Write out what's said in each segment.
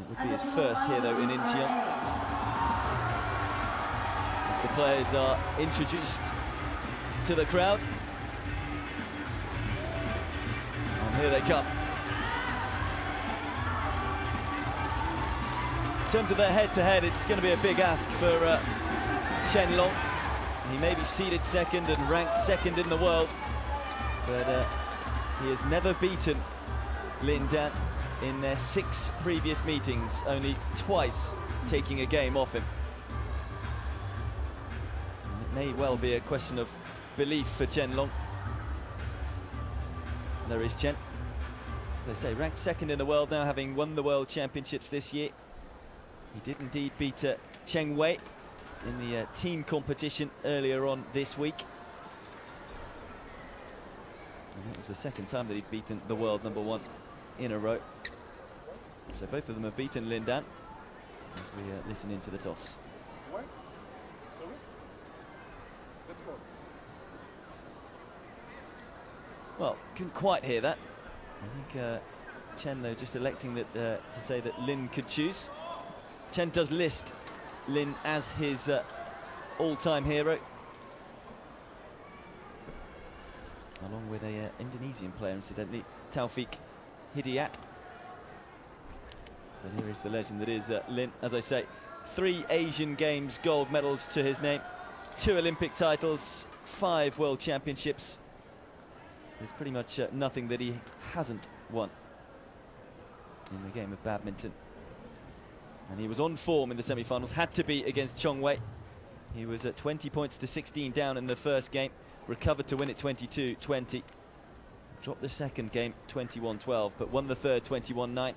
It would be his first here, though, in Incheon, as the players are introduced to the crowd. And here they come. In terms of their head-to-head, it's going to be a big ask for ChenLong. He may be seeded second and ranked second in the world, but he has never beaten LinDan in their 6 previous meetings, only twice taking a game off him. And it may well be a question of belief for ChenLong. There is Chen, as I say, ranked second in the world now, having won the World Championships this year. He did indeed beat Cheng Wei in the team competition earlier on this week. And that was the second time that he'd beaten the world #1 in a row. So both of them have beaten LinDan as we listen into the toss. Well, couldn't quite hear that. I think Chen, though, just electing that to say that Lin could choose. Chen does list Lin as his all-time hero, along with a Indonesian player, incidentally, Taufik Hidayat. But here is the legend that is Lin. As I say, 3 Asian Games gold medals to his name, 2 Olympic titles, 5 World Championships. There's pretty much nothing that he hasn't won in the game of badminton. And he was on form in the semi-finals, had to be against Cheng Wei. He was at 20 points to 16 down in the first game, recovered to win it 22-20. Dropped the second game 21-12, but won the third 21-9.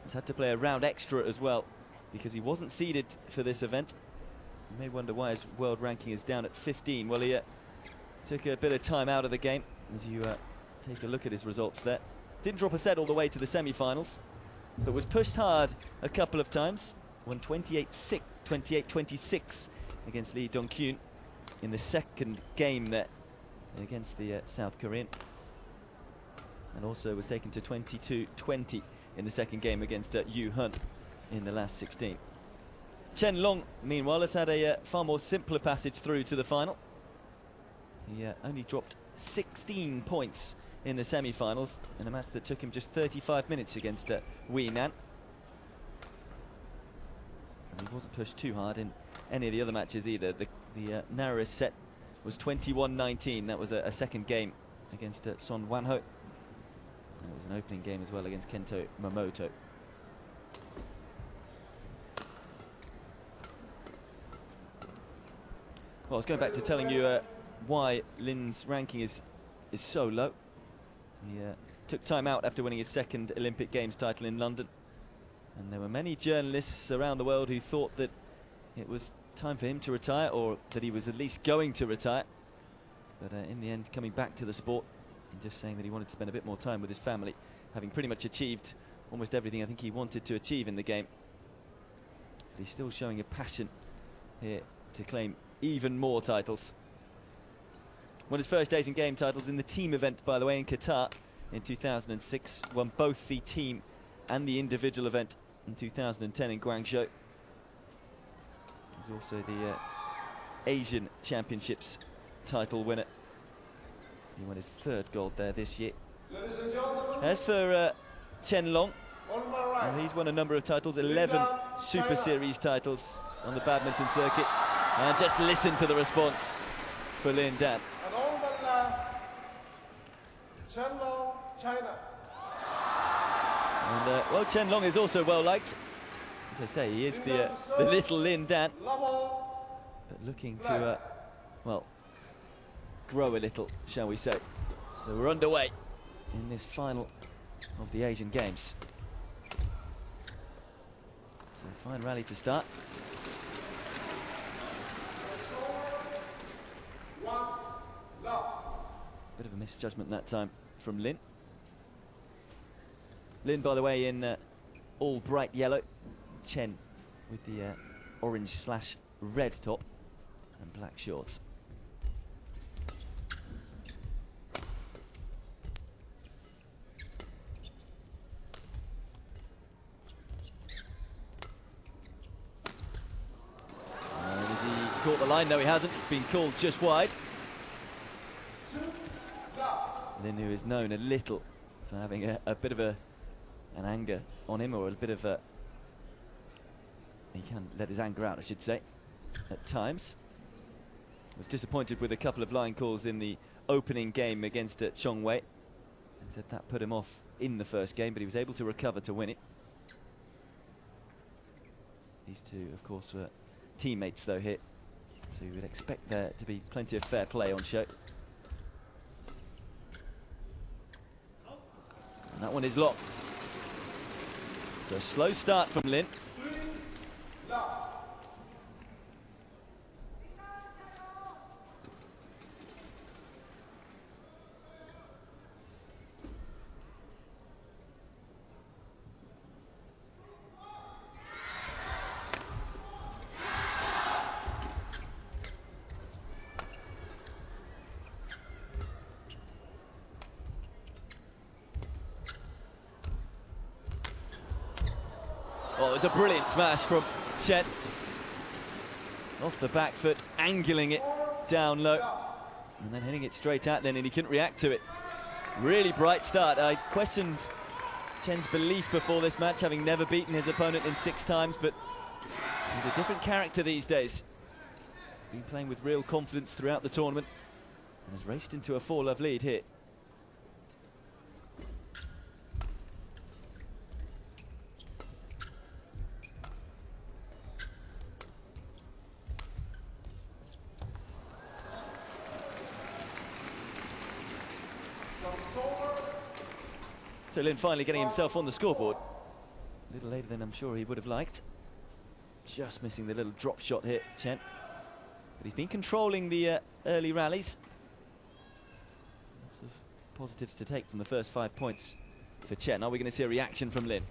He's had to play a round extra as well, because he wasn't seeded for this event. You may wonder why his world ranking is down at 15. Well, he took a bit of time out of the game, as you take a look at his results there. Didn't drop a set all the way to the semi-finals, but was pushed hard a couple of times. Won 28-26 against Lee Dong-kyun in the second game there against the South Korean. And also was taken to 22-20 in the second game against Yu Hun in the last 16. ChenLong, meanwhile, has had a far more simpler passage through to the final. He only dropped 16 points in the semi-finals in a match that took him just 35 minutes against Wei Nan. And he wasn't pushed too hard in any of the other matches either. The narrowest set was 21-19. That was a second game against Son Wanho. And it was an opening game as well against Kento Momoto. Well, I was going back to telling you why Lin's ranking is so low. He took time out after winning his second Olympic Games title in London. And there were many journalists around the world who thought that it was time for him to retire, or that he was at least going to retire. But in the end, coming back to the sport and just saying that he wanted to spend a bit more time with his family, having pretty much achieved almost everything I think he wanted to achieve in the game. But he's still showing a passion here to claim even more titles. Won his first Asian Game titles in the team event, by the way, in Qatar in 2006. Won both the team and the individual event in 2010 in Guangzhou. He's also the Asian Championships title winner. He won his 3rd gold there this year. As for ChenLong, well, he's won a number of titles, 11 Super Series titles on the badminton circuit. And just listen to the response for LinDan. ChenLong, China. And well, ChenLong is also well liked. As I say, he is the little LinDan, but looking to well, grow a little, shall we say. So we're underway in this final of the Asian Games. So fine rally to start. Bit of a misjudgment that time from Lin. Lin, by the way, in all bright yellow. Chen with the orange/red top and black shorts. caught the line. No, he hasn't. It's been called just wide. Lin, who is known a little for having a bit of an anger on him, or a bit of a... He can let his anger out, I should say, at times. Was disappointed with a couple of line calls in the opening game against ChenLong Wei. And said that put him off in the first game, but he was able to recover to win it. These two, of course, were teammates, though, here. So you would expect there to be plenty of fair play on show. And that one is locked. So a slow start from Lin. Oh, it was a brilliant smash from Chen. Off the back foot, angling it down low. And then hitting it straight at Lin, and he couldn't react to it. Really bright start. I questioned Chen's belief before this match, having never beaten his opponent in 6 times, but he's a different character these days. Been playing with real confidence throughout the tournament, and has raced into a 4-love lead here. So Lin finally getting himself on the scoreboard. A little later than I'm sure he would have liked. Just missing the little drop shot here, Chen. But he's been controlling the early rallies. Lots of positives to take from the first 5 points for Chen. Are we going to see a reaction from Lin?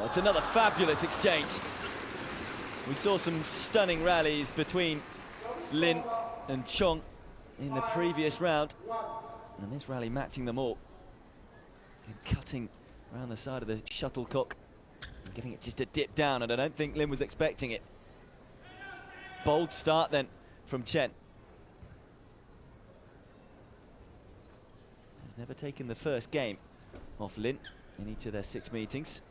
It's another fabulous exchange. We saw some stunning rallies between Lin and Chong in the previous round, and this rally matching them all. And cutting around the side of the shuttlecock and getting it just a dip down, and I don't think Lin was expecting it. Bold start then from Chen. He's never taken the first game off Lin in each of their 6 meetings.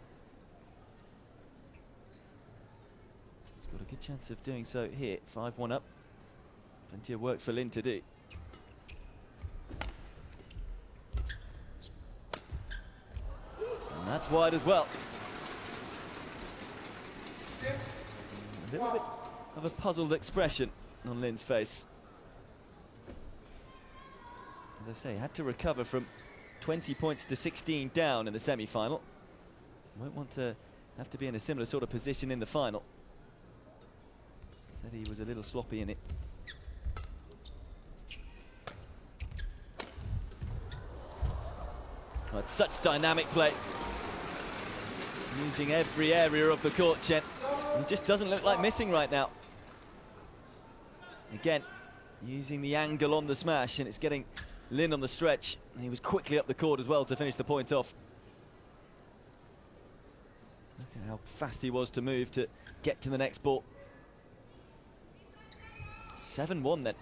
Got a good chance of doing so here. 5-1 up. Plenty of work for Lin to do. And that's wide as well. A little bit of a puzzled expression on Lin's face. As I say, had to recover from 20 points to 16 down in the semi-final. Won't want to have to be in a similar sort of position in the final. Said he was a little sloppy in it. Oh, it's such dynamic play. Using every area of the court, Chen. He just doesn't look like missing right now. Again, using the angle on the smash, and it's getting Lin on the stretch. And he was quickly up the court as well to finish the point off. Look at how fast he was to move to get to the next ball. 7-1 then.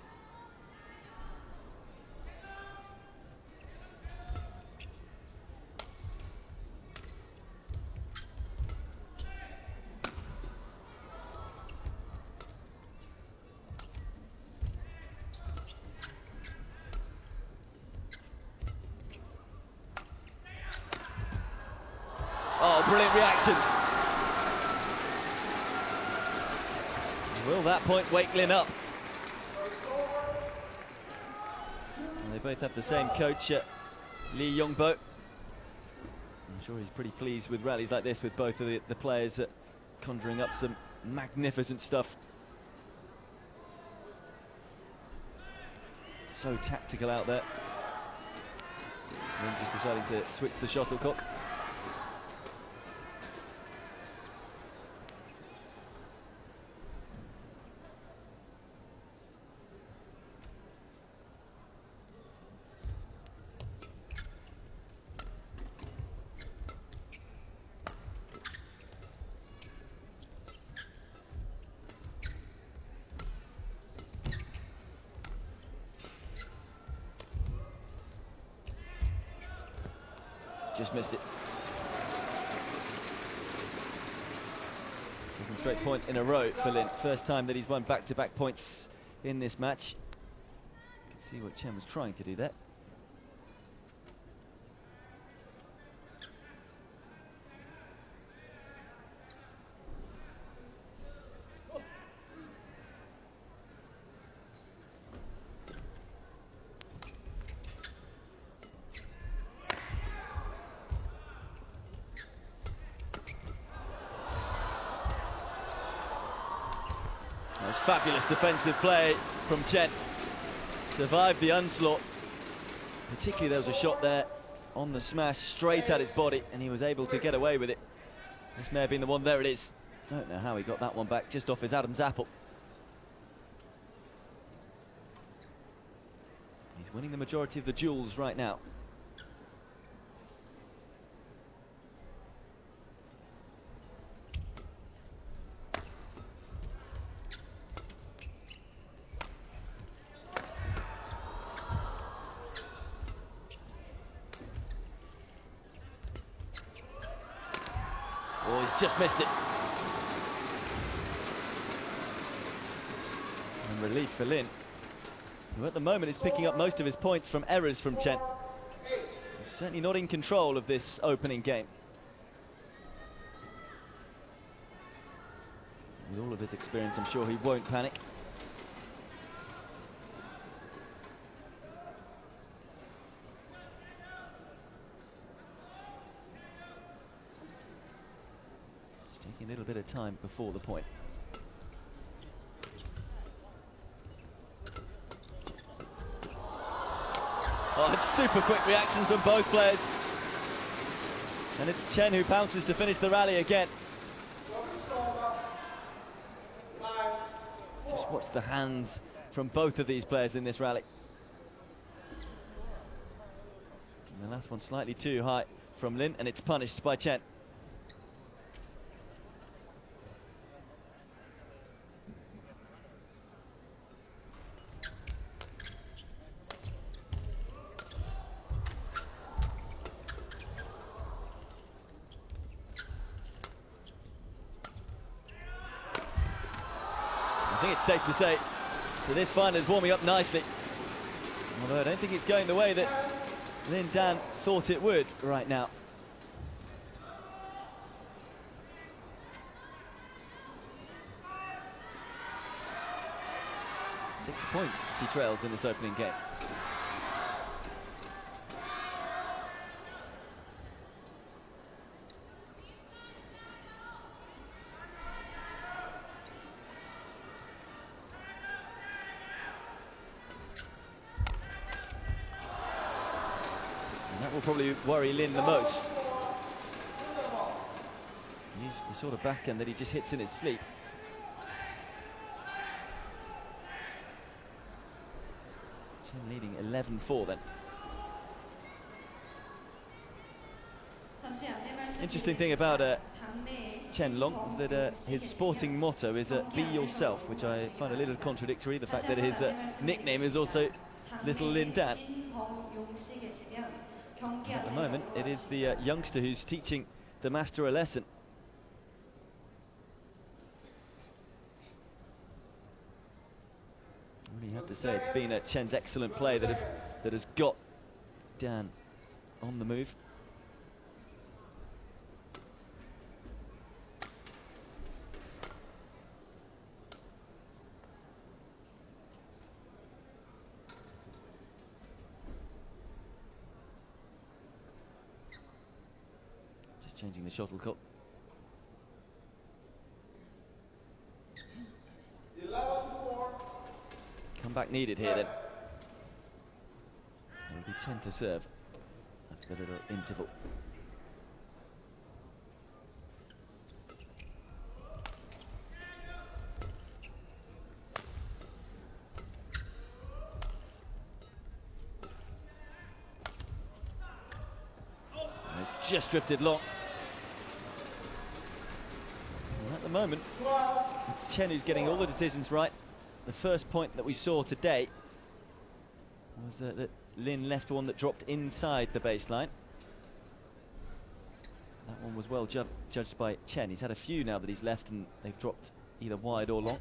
Oh, brilliant reactions. Will that point wake Lin up? They both have the same coach, Lee Yongbo. I'm sure he's pretty pleased with rallies like this, with both of the players conjuring up some magnificent stuff. So tactical out there. Lin just deciding to switch the shuttlecock. just missed it. Second straight point in a row for Lin. First time that he's won back-to-back points in this match. You can see what Chen was trying to do there. That's fabulous defensive play from Chen. Survived the onslaught. Particularly there was a shot there on the smash straight at his body, and he was able to get away with it. This may have been the one. There it is. Don't know how he got that one back, just off his Adam's apple. He's winning the majority of the duels right now. Oh, he's just missed it. And relief for Lin, who at the moment is picking up most of his points from errors from Chen. He's certainly not in control of this opening game. With all of his experience, I'm sure he won't panic. Taking a little bit of time before the point. Oh, it's super quick reactions from both players. And it's Chen who bounces to finish the rally again. Just watch the hands from both of these players in this rally. And the last one slightly too high from Lin, and it's punished by Chen. I think it's safe to say that this final is warming up nicely. Although I don't think it's going the way that LinDan thought it would right now. Six points he trails in this opening game. That will probably worry Lin the most. Use the sort of backhand that he just hits in his sleep. Chen leading 11-4 then. Interesting thing about ChenLong is that his sporting motto is be yourself, which I find a little contradictory. The fact that his nickname is also Little LinDan. At the moment, it is the youngster who's teaching the master a lesson. You have to say it's been Chen's excellent play that has got Dan on the move. Just changing the shuttlecock. 11-4. Comeback needed here then. It'll be Chen to serve after the little interval. And it's just drifted long. And at the moment, it's Chen who's getting all the decisions right. The first point that we saw today was that Lin left one that dropped inside the baseline. That one was well judged by Chen. He's had a few now that he's left, and they've dropped either wide or long.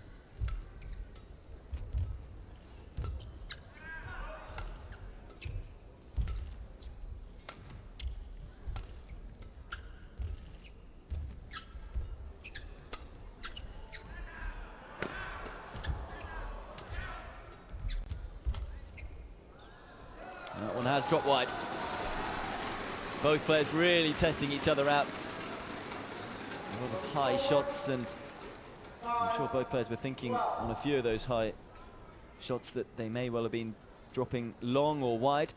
That one has dropped wide. Both players really testing each other out. A lot of high shots, and I'm sure both players were thinking on a few of those high shots that they may well have been dropping long or wide.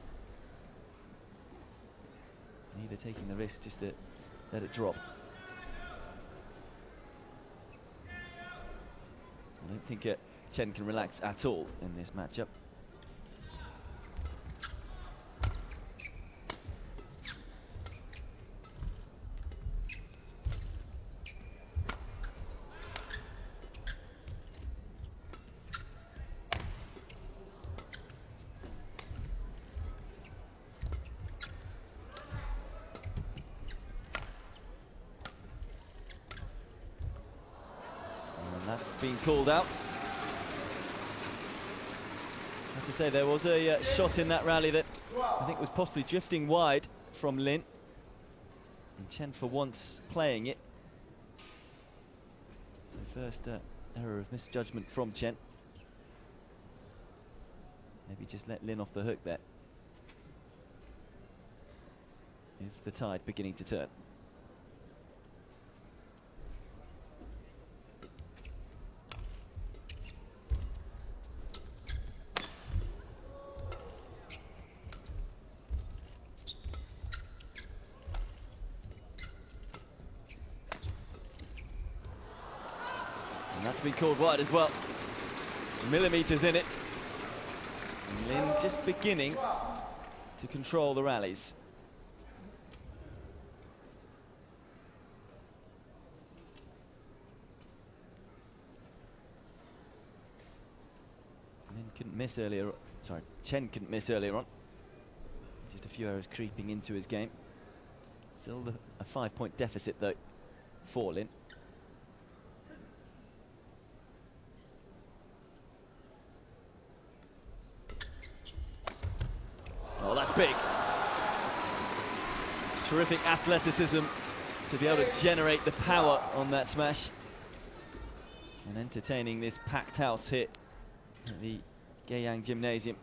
Either taking the risk just to let it drop. I don't think Chen can relax at all in this matchup. That's been called out. I have to say there was a shot in that rally that I think was possibly drifting wide from Lin. And Chen for once playing it. So first error of misjudgment from Chen. Maybe just let Lin off the hook there. Is the tide beginning to turn? And that's been called wide as well. Millimetres in it. And Lin just beginning to control the rallies. Lin couldn't miss earlier. Sorry, Chen couldn't miss earlier on. Just a few errors creeping into his game. Still a 5-point deficit though for Lin. Oh, that's big. Terrific athleticism to be able to generate the power on that smash. And entertaining this packed house hit at the Gaoyang Gymnasium.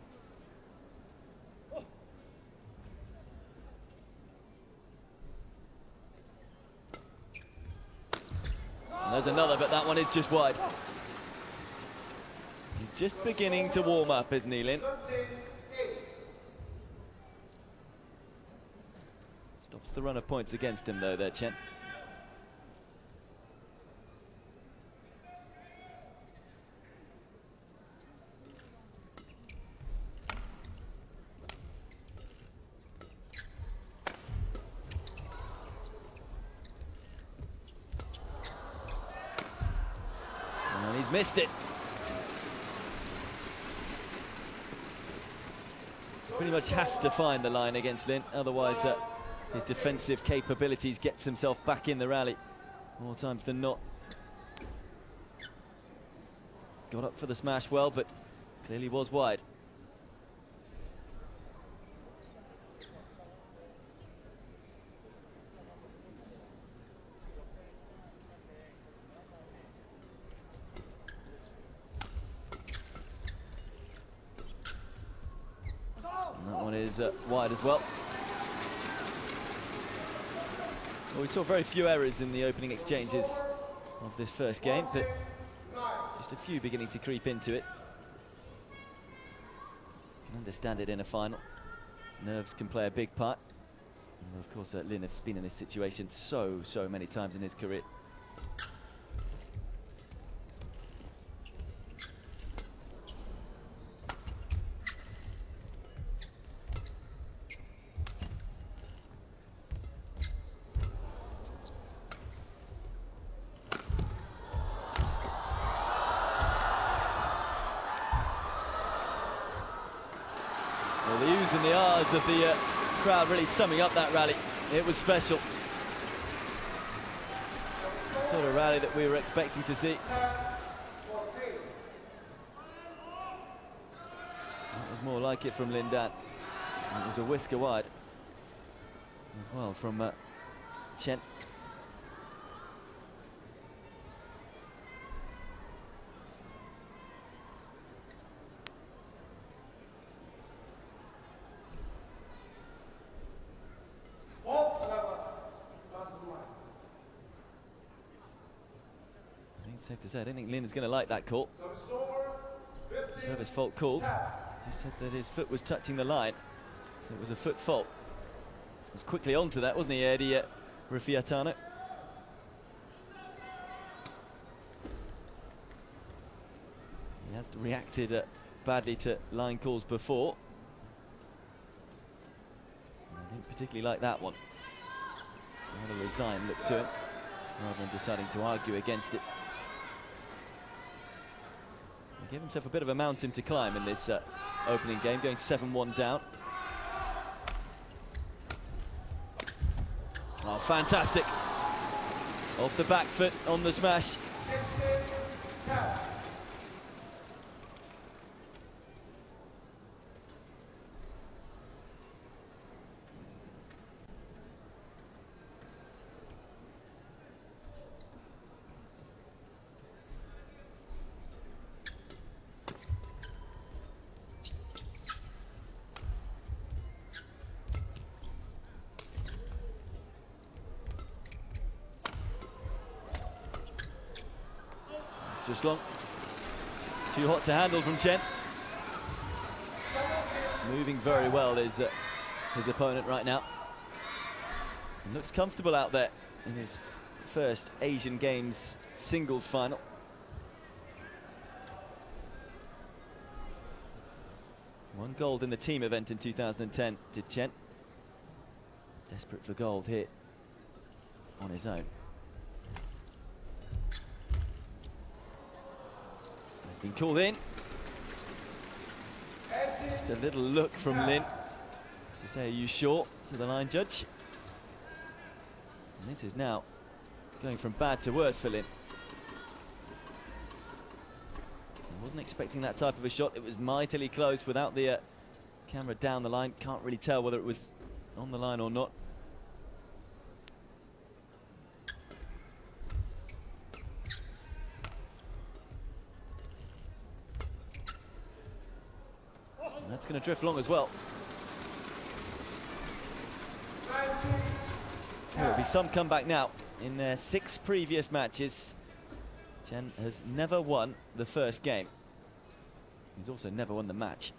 And there's another, but that one is just wide. He's just beginning to warm up, isn't he, Lin? Stops the run of points against him, though, there, Chen. And he's missed it. Pretty much have to find the line against Lin, otherwise his defensive capabilities gets himself back in the rally more times than not. Got up for the smash well, but clearly was wide. And that one is wide as well. Well, we saw very few errors in the opening exchanges of this first game, but just a few beginning to creep into it. Can understand it in a final. Nerves can play a big part. And of course, Lin has been in this situation so many times in his career. Well, the oohs and the ahs of the crowd really summing up that rally. It was special. sort of rally that we were expecting to see. 10, 14. That was more like it from LinDan. It was a whisker wide as well from Chen. I think it's safe to say, I don't think Lin is going to like that call. Service fault called. Just said that his foot was touching the line, so it was a foot fault. Was quickly onto that, wasn't he, Eddie Raffiatano? He has reacted badly to line calls before. I didn't particularly like that one. Rather resigned look to him, rather than deciding to argue against it. He gave himself a bit of a mountain to climb in this opening game, going 7-1 down. Oh, fantastic. Off the back foot on the smash. 16-10. Just long. Too hot to handle from Chen. Moving very well is his opponent right now. And looks comfortable out there in his first Asian Games singles final. One gold in the team event in 2010 did Chen. Desperate for gold here on his own. He's been called in. Just a little look from Lin to say, are you sure, to the line judge. And this is now going from bad to worse for Lin. I wasn't expecting that type of a shot. It was mightily close without the camera down the line. Can't really tell whether it was on the line or not. That's going to drift long as well. There will be some comeback now. In their 6 previous matches, Chen has never won the first game. He's also never won the match.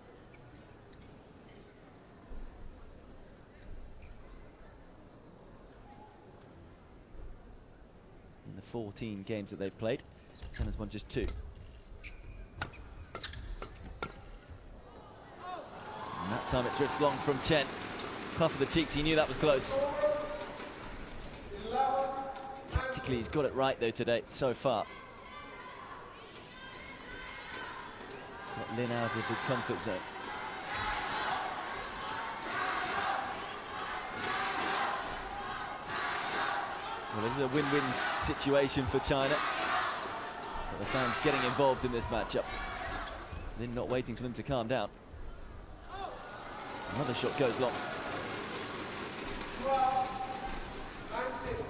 In the 14 games that they've played, Chen has won just 2. And that time it drifts long from Chen. Puff of the cheeks, he knew that was close. Tactically, he's got it right though today, so far. He's got Lin out of his comfort zone. Well, it is a win-win situation for China. But the fans getting involved in this matchup. Lin not waiting for them to calm down. Another shot goes long. 12, 19.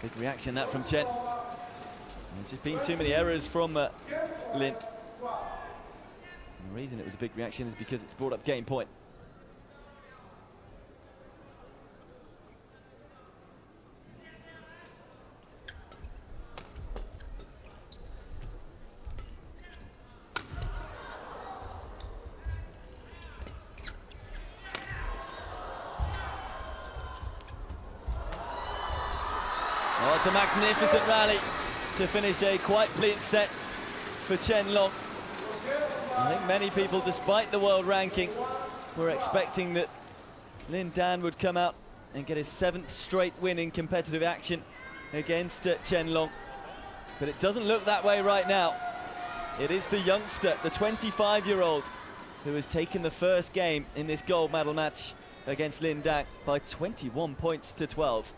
Big reaction that from Chen. There's just been too many errors from Lin. And the reason it was a big reaction is because it's brought up game point. Oh, it's a magnificent rally to finish a quite brilliant set for ChenLong. I think many people, despite the world ranking, were expecting that LinDan would come out and get his 7th straight win in competitive action against ChenLong. But it doesn't look that way right now. It is the youngster, the 25-year-old, who has taken the first game in this gold medal match against LinDan by 21 points to 12.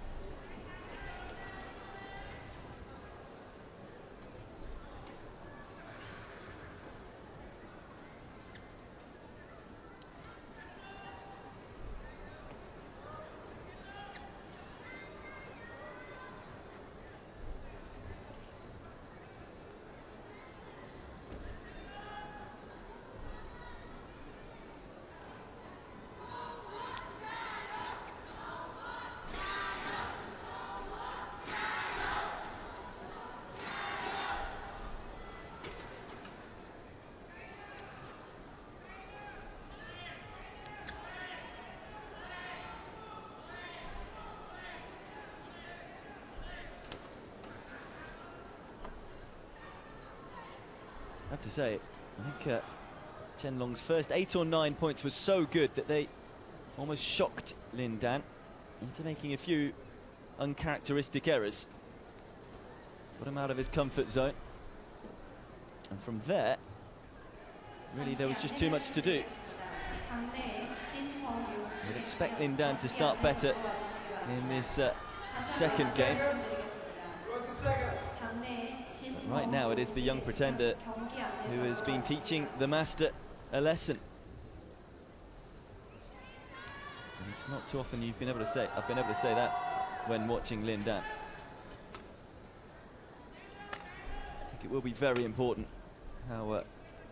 I have to say, I think ChenLong's first 8 or 9 points was so good that they almost shocked LinDan into making a few uncharacteristic errors. Got him out of his comfort zone. And from there, really there was just too much to do. You'd expect LinDan to start better in this second game. Right now it is the young pretender who has been teaching the master a lesson. And it's not too often I've been able to say that when watching LinDan. I think it will be very important how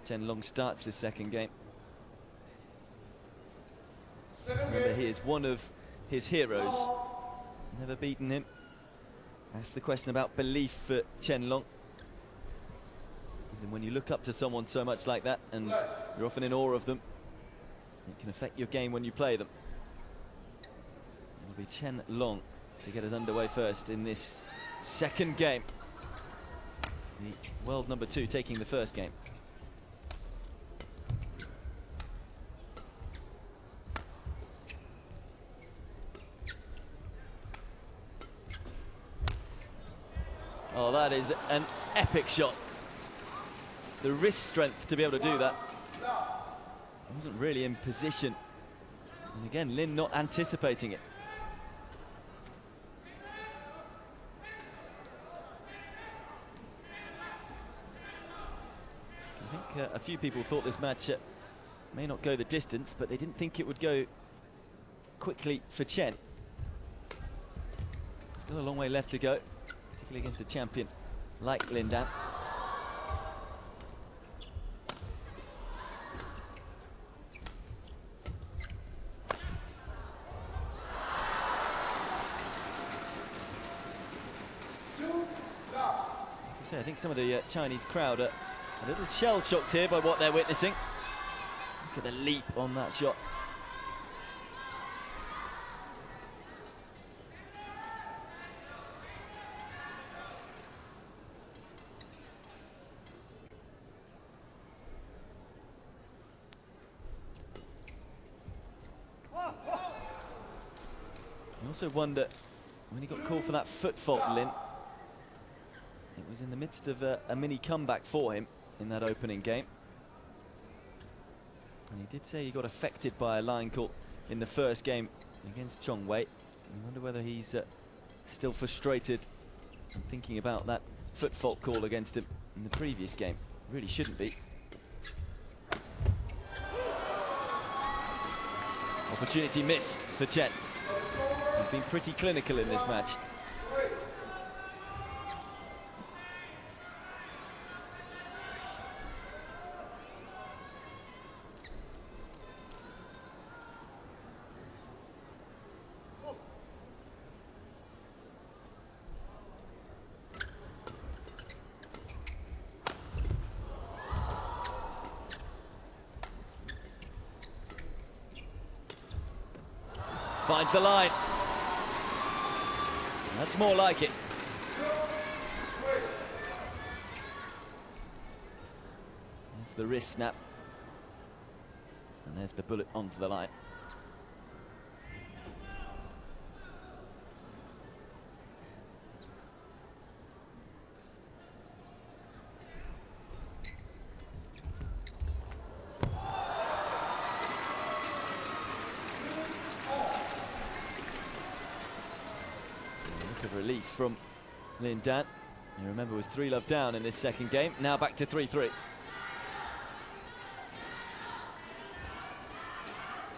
ChenLong starts this second game. Remember, he is one of his heroes. Never beaten him. That's the question about belief for ChenLong. And when you look up to someone so much like that and you're often in awe of them, it can affect your game when you play them. It'll be ChenLong to get us underway first in this second game. The world number 2 taking the first game. Oh, that is an epic shot. The wrist strength to be able to do that. He wasn't really in position. And again, Lin not anticipating it. I think a few people thought this match may not go the distance, but they didn't think it would go quickly for Chen. Still a long way left to go, particularly against a champion like LinDan. I think some of the Chinese crowd are a little shell-shocked here by what they're witnessing. Look at the leap on that shot. You also wonder, when he got called for that foot fault, Lin, it was in the midst of a mini comeback for him in that opening game. And he did say he got affected by a line call in the first game against ChenLong. I wonder whether he's still frustrated and thinking about that foot fault call against him in the previous game. Really shouldn't be. Opportunity missed for Chen. He's been pretty clinical in this match. Finds the line. That's more like it. There's the wrist snap. And there's the bullet onto the line. of relief from LinDan. You remember, was 3-love down in this second game. Now back to 3-3.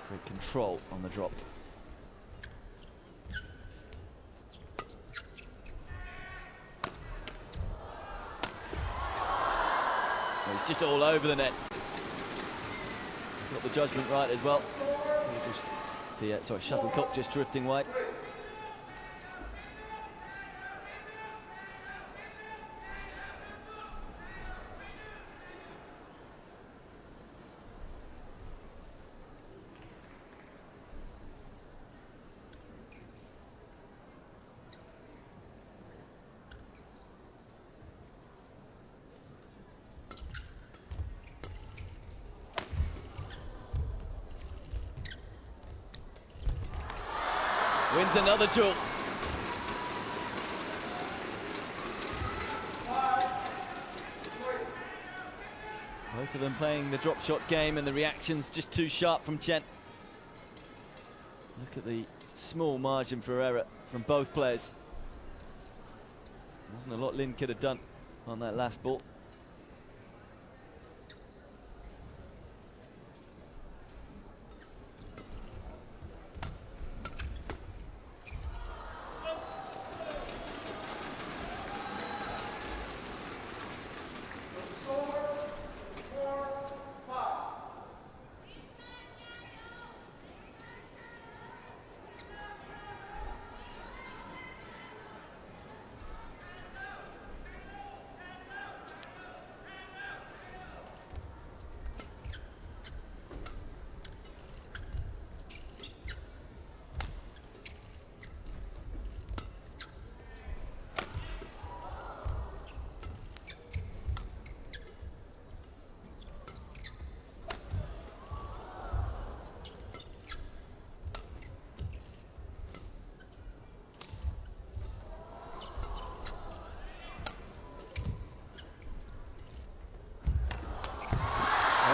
Great control on the drop. It's just all over the net. Got the judgment right as well. Sorry, shuttlecock just drifting wide. Wins another duel. Both of them playing the drop shot game, and the reactions just too sharp from Chen. Look at the small margin for error from both players. Wasn't a lot Lin could have done on that last ball.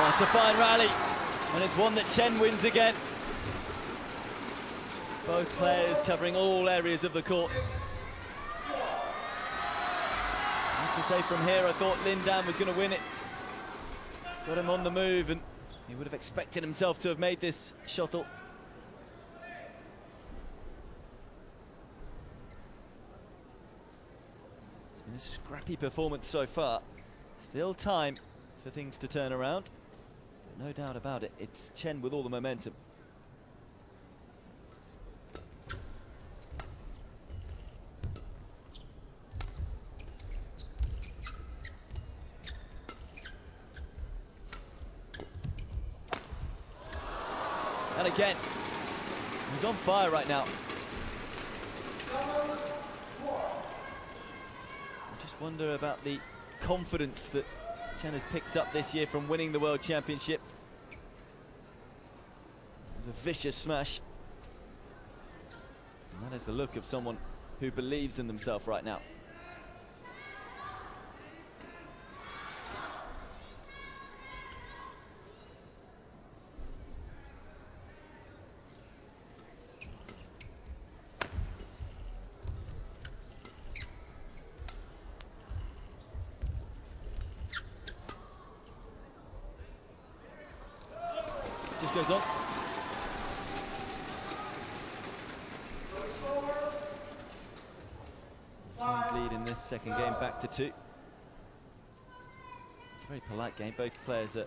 It's a fine rally, and it's one that Chen wins again. Both players covering all areas of the court. I have to say, from here I thought LinDan was going to win it. Got him on the move, and he would have expected himself to have made this shuttle. It's been a scrappy performance so far. Still time for things to turn around. No doubt about it, it's Chen with all the momentum. And again, he's on fire right now. I just wonder about the confidence that Chen has picked up this year from winning the World Championship. It was a vicious smash. And that is the look of someone who believes in themselves right now. Just goes long. Chen's lead in this second game back to 2. It's a very polite game. Both players are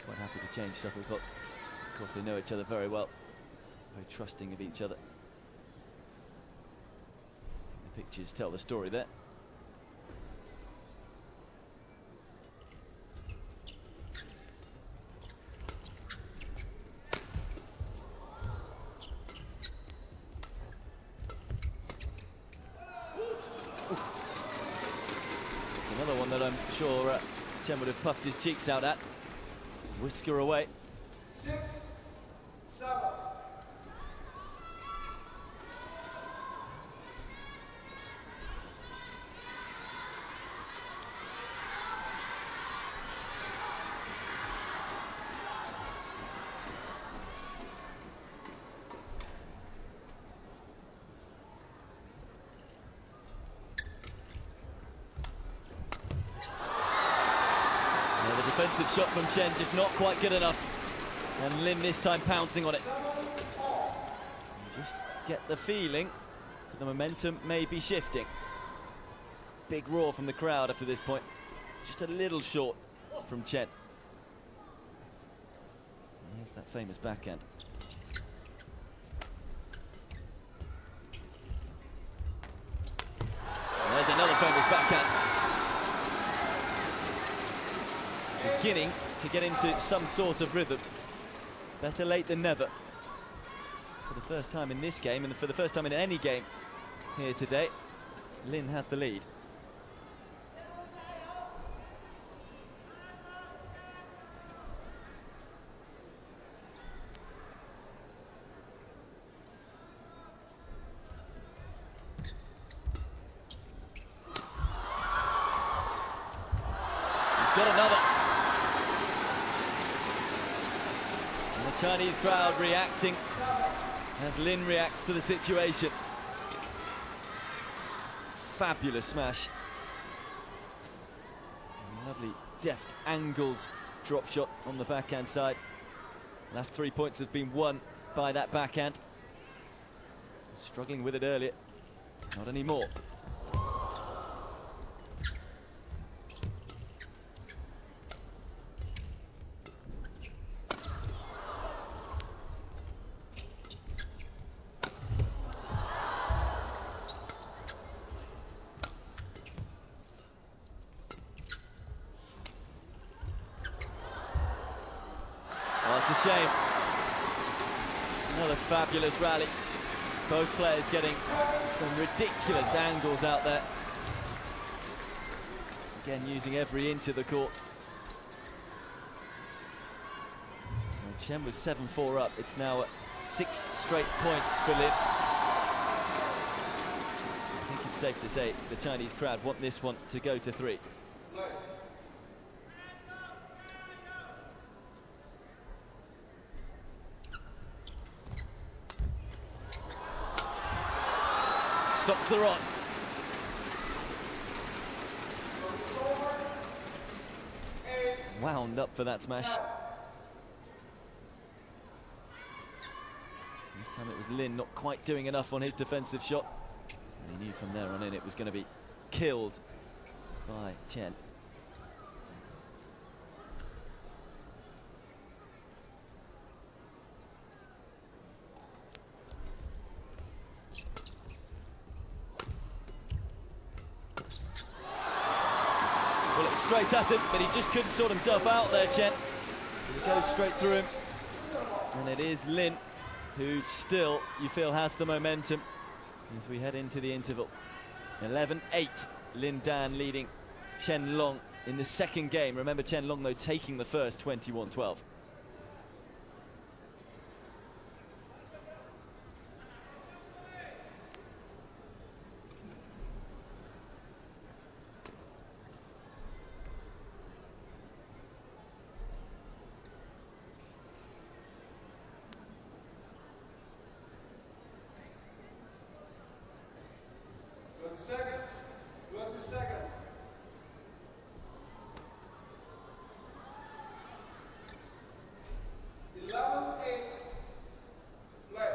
quite happy to change shuttlecock. Of course, they know each other very well. Very trusting of each other. The pictures tell the story there. Another one that I'm sure Chen would have puffed his cheeks out at. Whisker away. 6, 7. defensive shot from Chen, just not quite good enough. And Lin this time pouncing on it. Just get the feeling that the momentum may be shifting. Big roar from the crowd up to this point. Just a little short from Chen. And here's that famous backhand. And there's another famous backhand. Beginning to get into some sort of rhythm. Better late than never. For the first time in this game, and for the first time in any game here today, Lin has the lead. He's got another. And the Chinese crowd reacting as Lin reacts to the situation. Fabulous smash. Lovely, deft, angled drop shot on the backhand side. Last 3 points have been won by that backhand. Struggling with it earlier, not anymore. Oh, it's a shame. Another fabulous rally. Both players getting some ridiculous angles out there. Again, using every inch of the court. Well, Chen was 7-4 up. It's now at 6 straight points for Lin. I think it's safe to say the Chinese crowd want this one to go to 3. Stops the rod. Wound up for that smash. This time it was Lin not quite doing enough on his defensive shot. And he knew from there on in it was going to be killed by Chen. Straight at him, but he just couldn't sort himself out there, Chen. He goes straight through him. And it is Lin who still, you feel, has the momentum as we head into the interval. 11-8, LinDan leading ChenLong in the second game. Remember, ChenLong, though, taking the first 21-12. Seconds. 20 seconds. Play.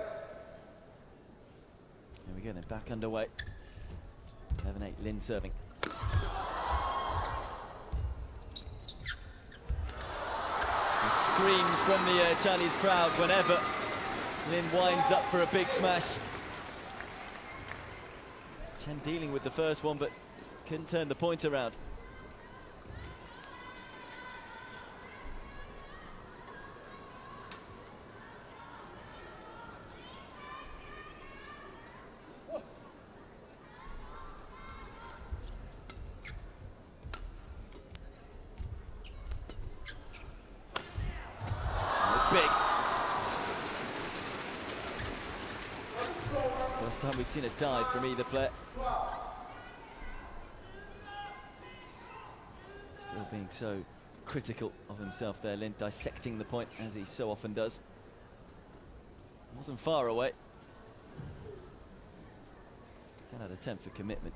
There we go, then back underway. 11-8, Lin serving. Screams from the Chinese crowd whenever Lin winds up for a big smash. Chen dealing with the first one, but couldn't turn the point around. It's big. First time we've seen a dive from either player. Still being so critical of himself there, Lin, dissecting the point as he so often does. Wasn't far away. 10 out of 10 for commitment.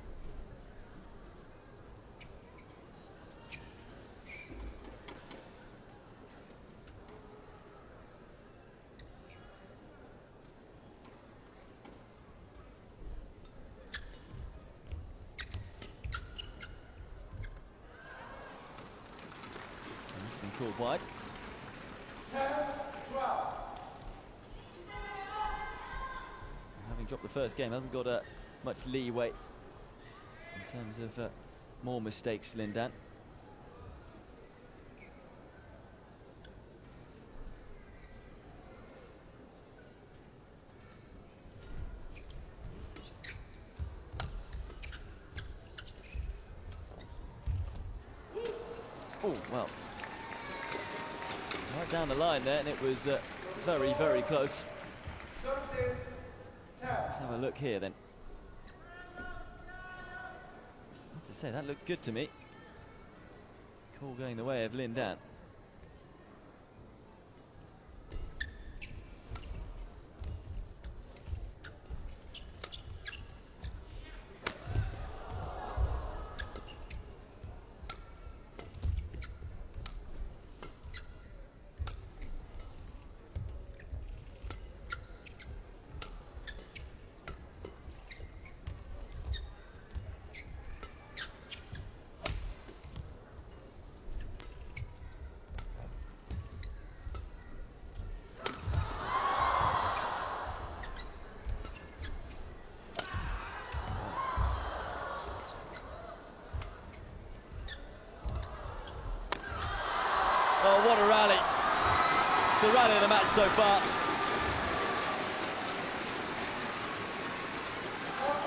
called wide. 10-12. Having dropped the first game, hasn't got much leeway in terms of more mistakes, LinDan. Oh, well. Right down the line there, and it was very, very close. 17-10. Let's have a look here then. I have to say, that looked good to me. Call going the way of LinDan. Oh, what a rally. It's the rally of the match so far.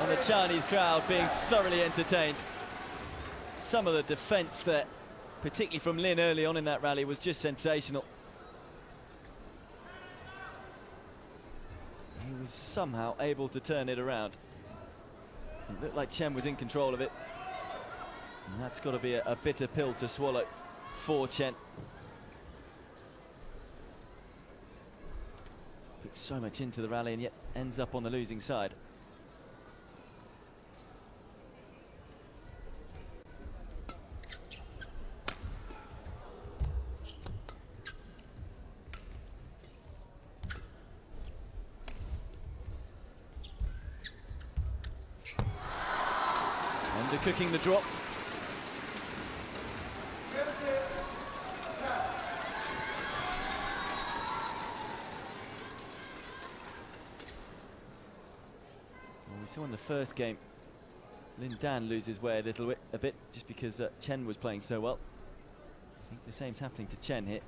And the Chinese crowd being thoroughly entertained. Some of the defence there, particularly from Lin early on in that rally, was just sensational. He was somehow able to turn it around. It looked like Chen was in control of it. And that's got to be a bitter pill to swallow for Chen. Put so much into the rally and yet ends up on the losing side. Undercooking the drop. We saw in the first game, LinDan lose his way a bit just because Chen was playing so well. I think the same's happening to Chen here.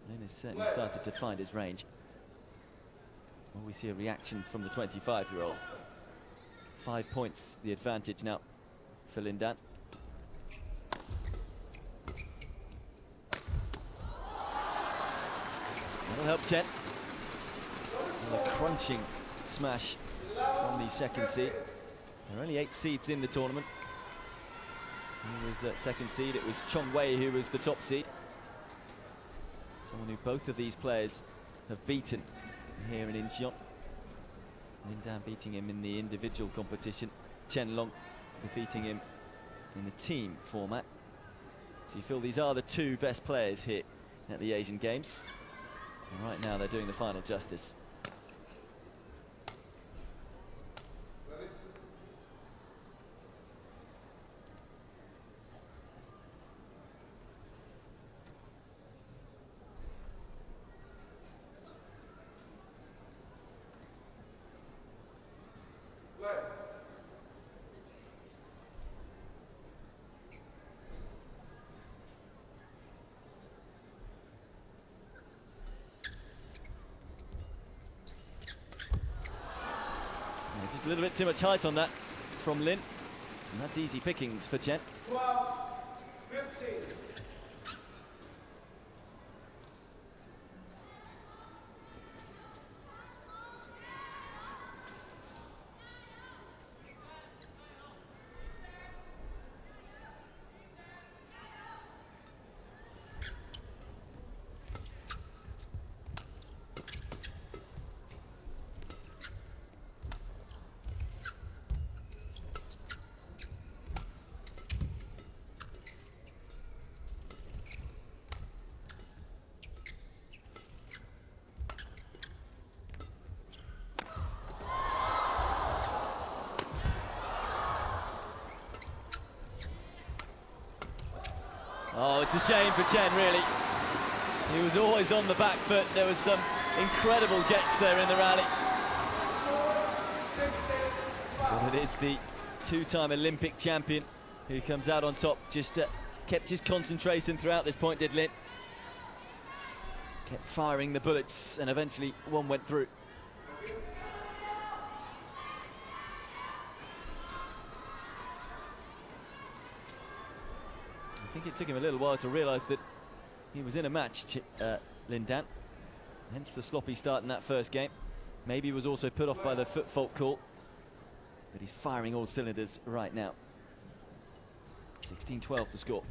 Lin has certainly started to find his range. Well, we see a reaction from the 25-year-old. 5 points the advantage now for LinDan. That'll help Chen. And a crunching smash from the second seed. There are only 8 seeds in the tournament. He was second seed. It was Chong Wei who was the top seed. Someone who both of these players have beaten here in Incheon. LinDan beating him in the individual competition. ChenLong defeating him in the team format. So you feel these are the 2 best players here at the Asian Games. And right now they're doing the final justice. Just a little bit too much height on that from Lin, and that's easy pickings for Chen. 12-15. Oh, it's a shame for Chen, really. He was always on the back foot. There was some incredible gets there in the rally. But it is the two-time Olympic champion who comes out on top. Just kept his concentration throughout this point, did Lin. Kept firing the bullets, and eventually one went through. I think it took him a little while to realise that he was in a match, LinDan. Hence the sloppy start in that first game. Maybe he was also put off by the foot fault call. But he's firing all cylinders right now. 16-12 the score.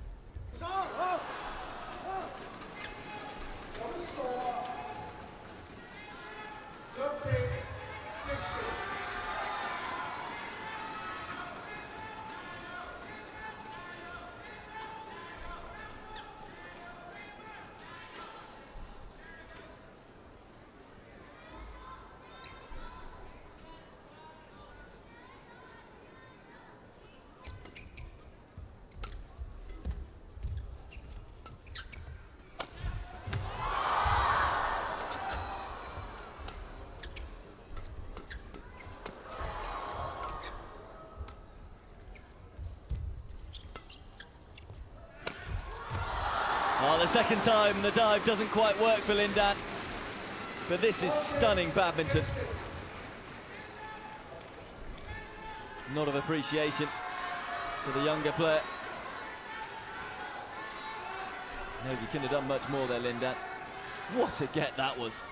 Oh, the second time the dive doesn't quite work for LinDan. But this is stunning badminton. Nod of appreciation for the younger player. Knows he couldn't have done much more there, LinDan. What a get that was.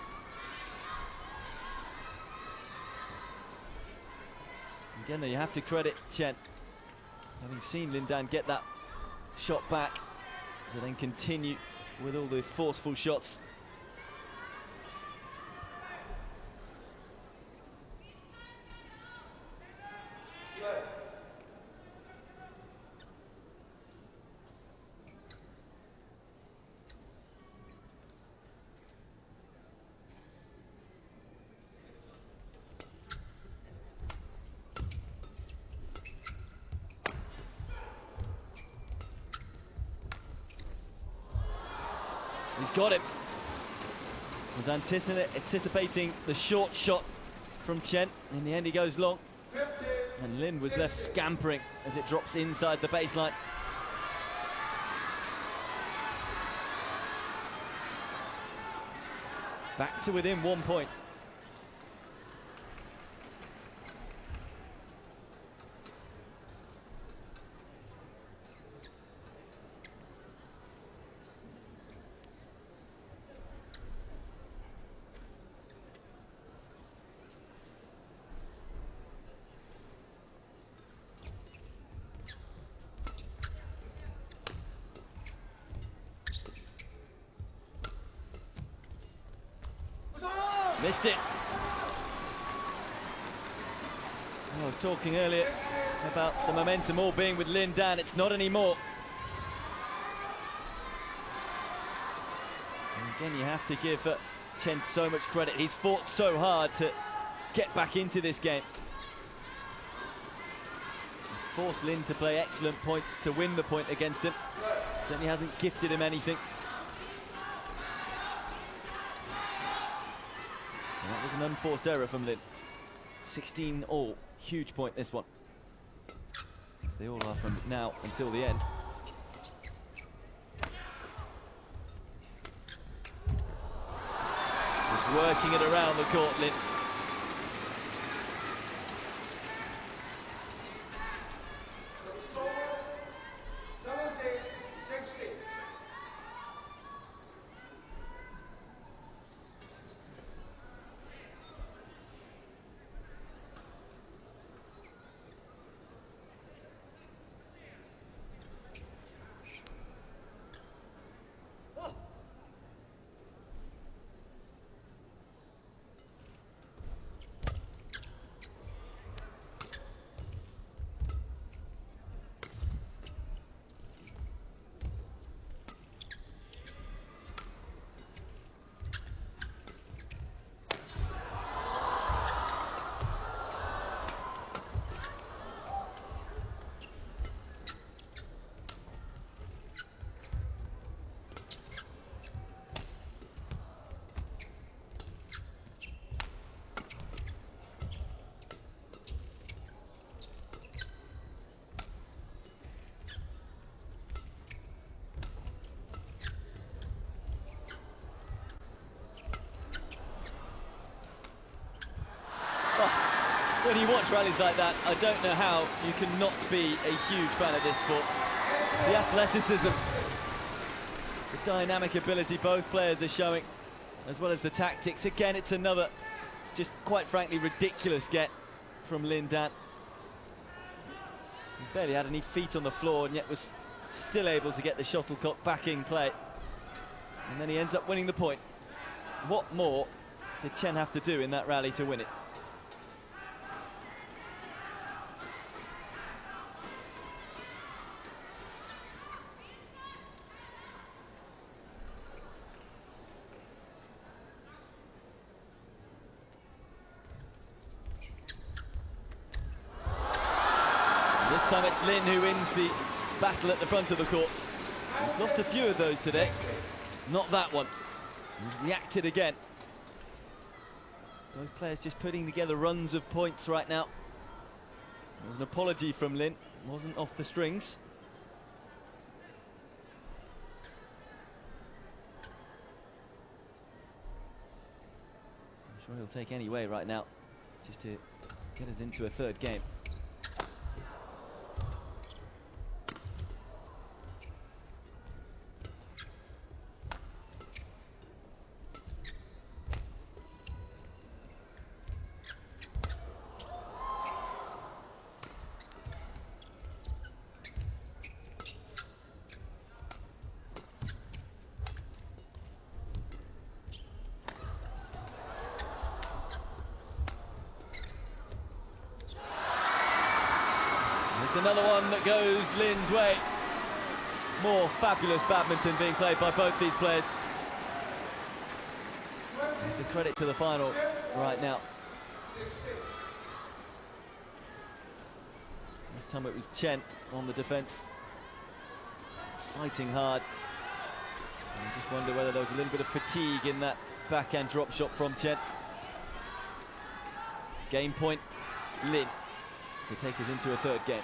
Again, though, you have to credit Chen. Having seen LinDan get that shot back, to then continue with all the forceful shots. He's got it. Was anticipating the short shot from Chen. In the end, he goes long. And Lin was left scampering as it drops inside the baseline. Back to within 1 point. Missed it. I was talking earlier about the momentum all being with LinDan. It's not anymore. And again, you have to give Chen so much credit. He's fought so hard to get back into this game. He's forced Lin to play excellent points to win the point against him. Certainly hasn't gifted him anything. And that was an unforced error from Lin. 16 all. Huge point, this one. As they all are from now until the end. Just working it around the court, Lin. when you watch rallies like that, I don't know how you can not be a huge fan of this sport. The athleticism, the dynamic ability both players are showing, as well as the tactics. Again, it's another, just quite frankly, ridiculous get from LinDan. He barely had any feet on the floor and yet was still able to get the shuttlecock back in play. And then he ends up winning the point. What more did Chen have to do in that rally to win it? This time it's Lin who wins the battle at the front of the court. He's lost a few of those today. Not that one. He's reacted again. Both players just putting together runs of points right now. There was an apology from Lin. Wasn't off the strings. I'm sure he'll take any way right now, just to get us into a third game. It's another one that goes Lin's way. More fabulous badminton being played by both these players. It's a credit to the final right now. This time it was Chen on the defense, fighting hard. And I just wonder whether there was a little bit of fatigue in that backhand drop shot from Chen. Game point, Lin, to take us into a third game.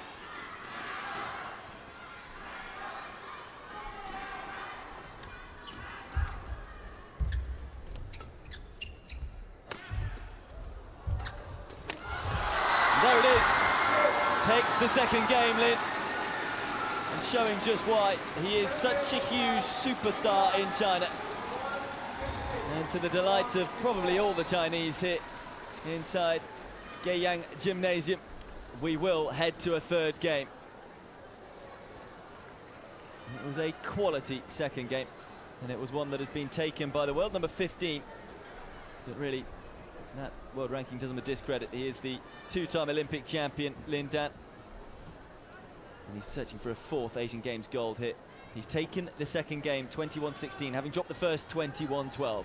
There it is. Takes the second game, Lin. And showing just why he is such a huge superstar in China. And to the delight of probably all the Chinese here inside Guiyang Gymnasium, we will head to a third game. It was a quality second game, and it was one that has been taken by the world number 15. But really, that world ranking does him a discredit. He is the two-time Olympic champion, LinDan. And he's searching for a fourth Asian Games gold here. He's taken the second game 21-16, having dropped the first 21-12.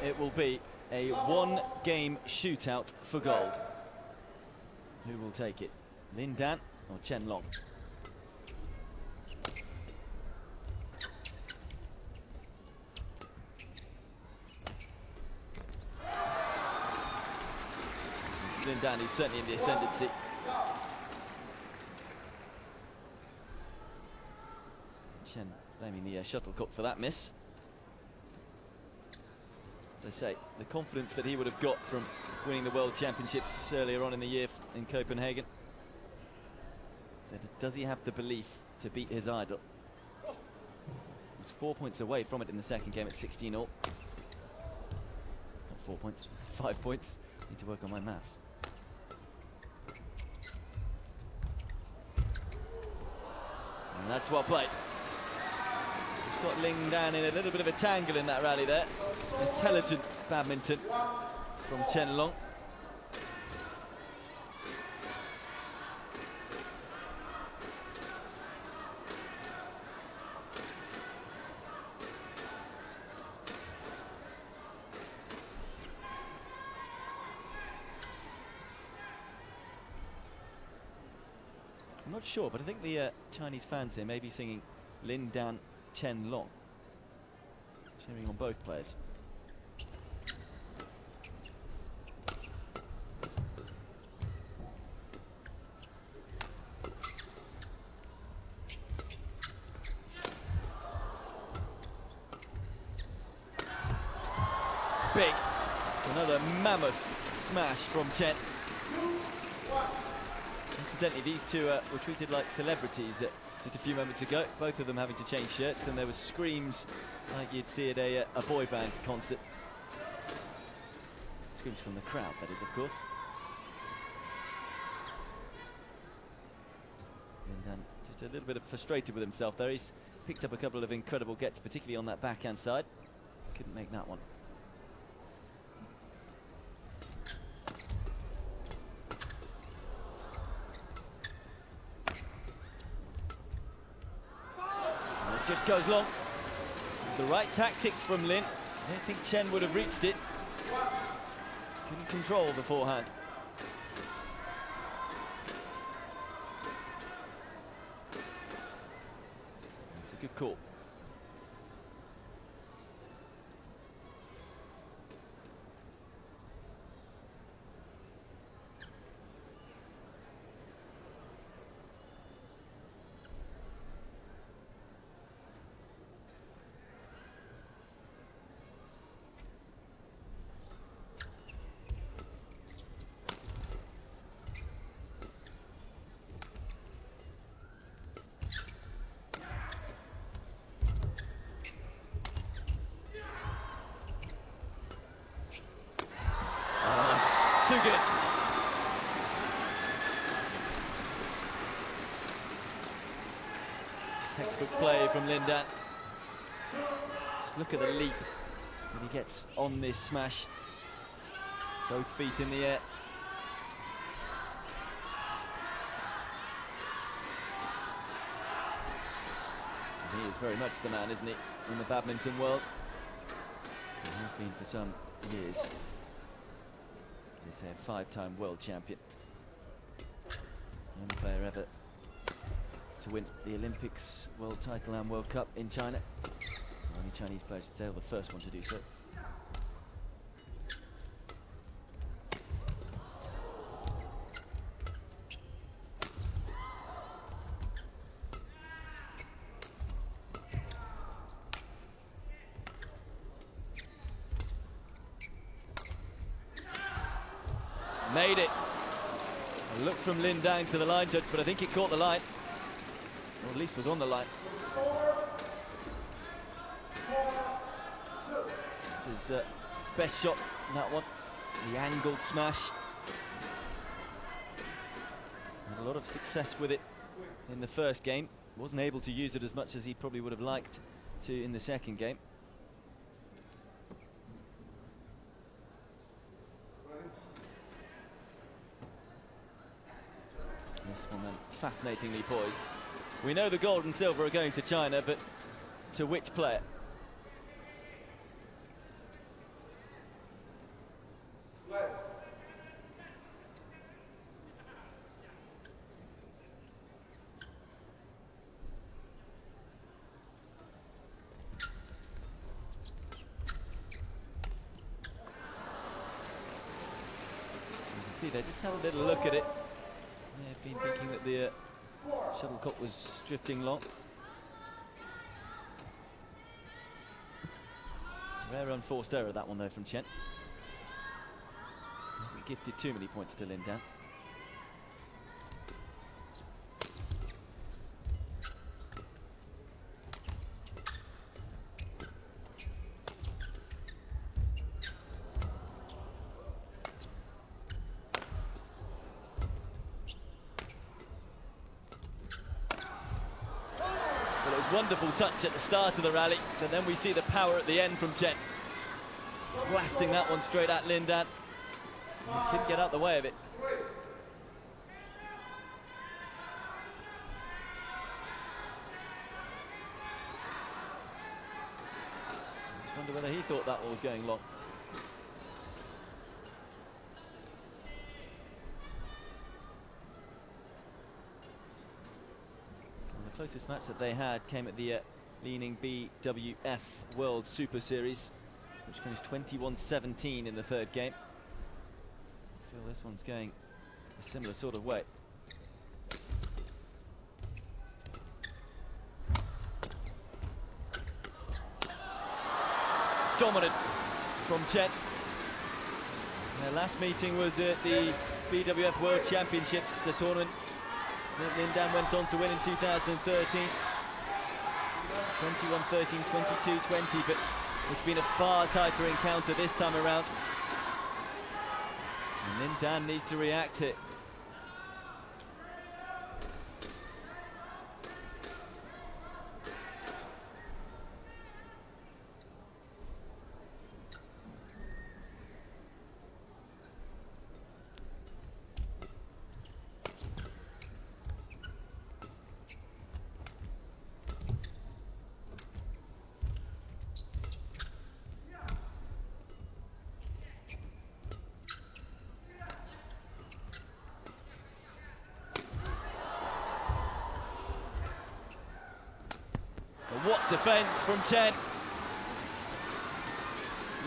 it will be a one-game shootout for gold. Who will take it? LinDan or ChenLong? It's LinDan who's certainly in the ascendancy. Chen blaming the shuttlecock for that miss. As I say, the confidence that he would have got from winning the World Championships earlier on in the year in Copenhagen. But does he have the belief to beat his idol? He's 4 points away from it in the second game at 16-all. Not 4 points, 5 points. Need to work on my maths. And that's well played. He's got LinDan in a little bit of a tangle in that rally there. Intelligent badminton from ChenLong. I'm not sure, but I think the Chinese fans here may be singing LinDan ChenLong, cheering on both players. Big. It's another mammoth smash from Chen. Incidentally, these two were treated like celebrities just a few moments ago, both of them having to change shirts, and there were screams like you'd see at a boy band concert. Screams from the crowd, that is, of course. And just a little bit frustrated with himself there. He's picked up a couple of incredible gets, particularly on that backhand side. Couldn't make that one. Just goes long. The right tactics from Lin. I don't think Chen would have reached it. Couldn't control the forehand. It's a good call. Too good. Textbook play from LinDan. Just look at the leap when he gets on this smash. Both feet in the air. And he is very much the man, isn't he, in the badminton world? He has been for some years. He's a five-time world champion. Only player ever to win the Olympics, world title and World Cup in China. The only Chinese player to say, the first one to do so. Made it. A look from LinDan to the line judge, but I think it caught the line. Or at least was on the line. It's his best shot in that one. The angled smash. Had a lot of success with it in the first game. Wasn't able to use it as much as he probably would have liked to in the second game. This one then fascinatingly poised. We know the gold and silver are going to China, but to which player? see there, just have a little look at it. They've been thinking that the shuttlecock was drifting long. Rare unforced error, that one though, from Chen. Hasn't gifted too many points to LinDan. Wonderful touch at the start of the rally, and then we see the power at the end from Chen. Blasting that one straight at LinDan. Couldn't get out the way of it. I just wonder whether he thought that one was going long. The closest match that they had came at the Li-Ning BWF World Super Series, which finished 21-17 in the third game. I feel this one's going a similar sort of way. Dominant from Chen. Their last meeting was at the BWF World Championships tournament that LinDan went on to win in 2013. It's 21-13, 22-20, but it's been a far tighter encounter this time around. And LinDan needs to react here. What defence from Chen.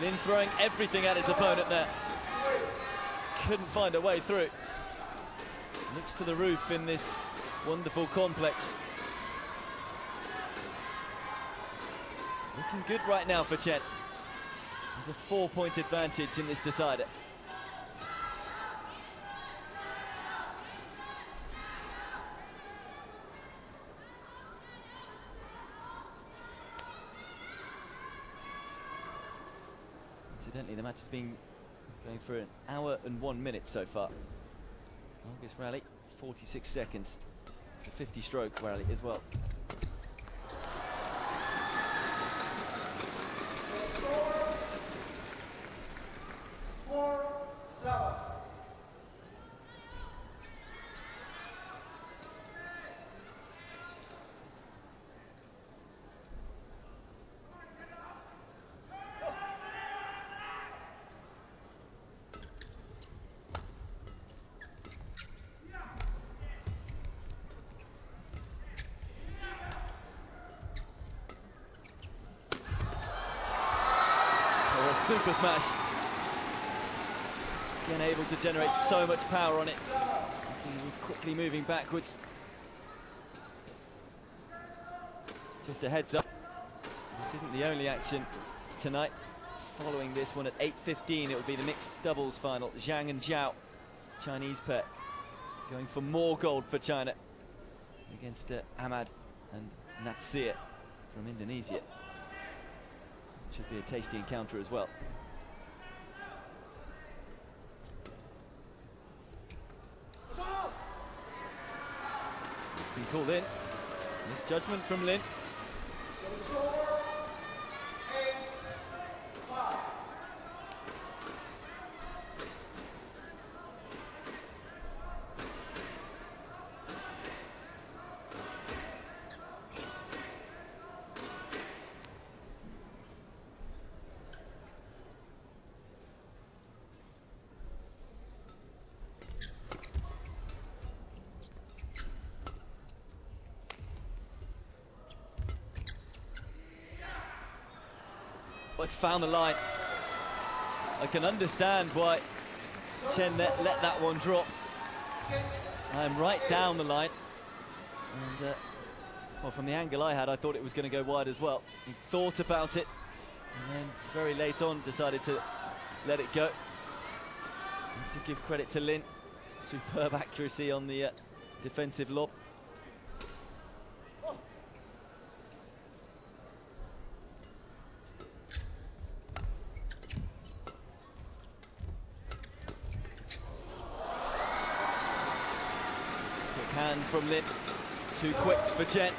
Lin throwing everything at his opponent there. Couldn't find a way through. Looks to the roof in this wonderful complex. It's looking good right now for Chen. There's a 4-point advantage in this decider. Incidentally, the match has been going for an hour and 1 minute so far. Longest rally, 46 seconds. It's a 50-stroke rally as well. Super smash. Again, able to generate so much power on it. As he was quickly moving backwards. Just a heads up, this isn't the only action tonight. Following this one at 8:15, it will be the mixed doubles final. Zhang and Zhao, Chinese pair, going for more gold for China against Ahmad and Natsir from Indonesia. Should be a tasty encounter as well. It's been called in. Misjudgment from Lin. Well, it's found the line. I can understand why Chen let that one drop. I'm right down the line. And, well, from the angle I had, I thought it was going to go wide as well. He thought about it, and then very late on decided to let it go. To give credit to Lin, superb accuracy on the defensive lob. Quick hands from Lin, too quick for Chen.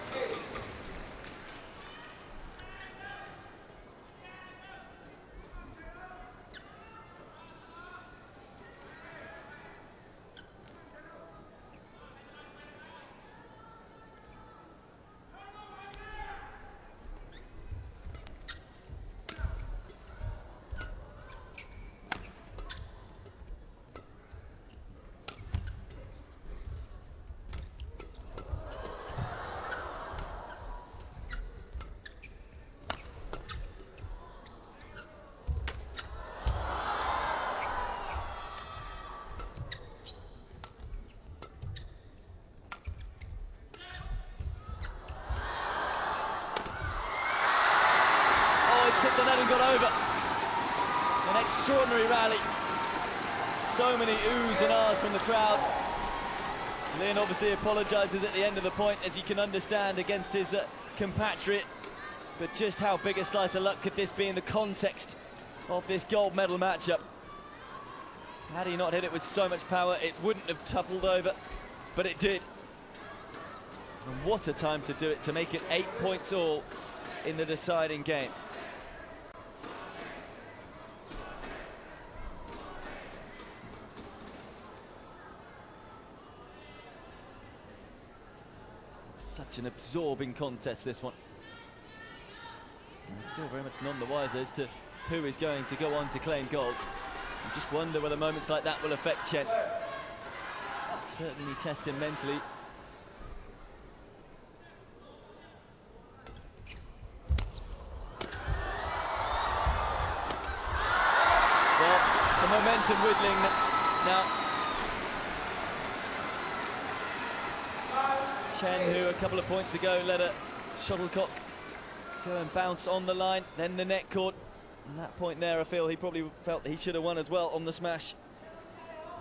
Hit the net and got over. An extraordinary rally. So many oohs and ahs from the crowd. Lin obviously apologises at the end of the point, as you can understand, against his compatriot. But just how big a slice of luck could this be in the context of this gold medal matchup? Had he not hit it with so much power, it wouldn't have toppled over, but it did. And what a time to do it, to make it 8 points all in the deciding game. Such an absorbing contest, this one. And still very much none the wiser as to who is going to go on to claim gold. You just wonder whether moments like that will affect Chen. Certainly test him mentally. Well, the momentum whittling now. Chen, who a couple of points ago let a shuttlecock go and bounce on the line, then the net caught. And that point there, I feel he probably felt he should have won as well on the smash.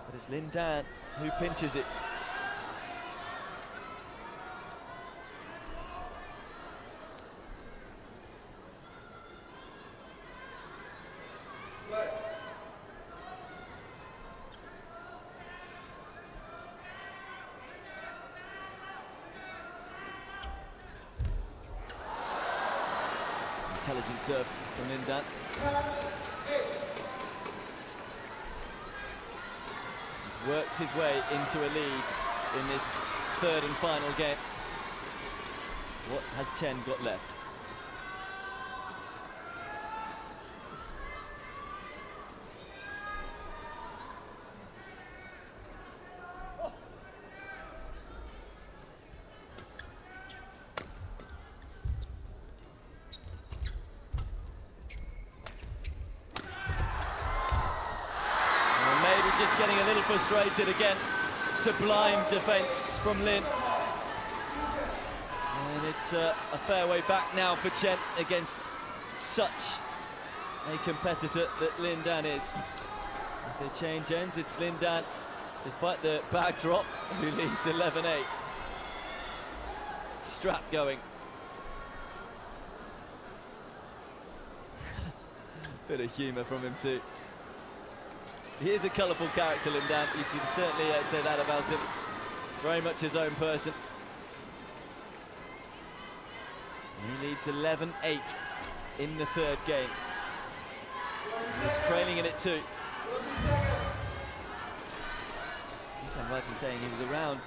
But it's LinDan who pinches it. Intelligent serve from LinDan. He's worked his way into a lead in this third and final game. What has Chen got left? Just getting a little frustrated again. Sublime defence from Lin. And it's a fair way back now for Chen against such a competitor that LinDan is. As they change ends, it's LinDan, despite the bag drop, who leads 11-8. Strap going. Bit of humour from him too. He is a colourful character, LinDan. You can certainly say that about him. Very much his own person. He leads 11-8 in the third game. He's trailing in it too. I think I'm right in saying he was around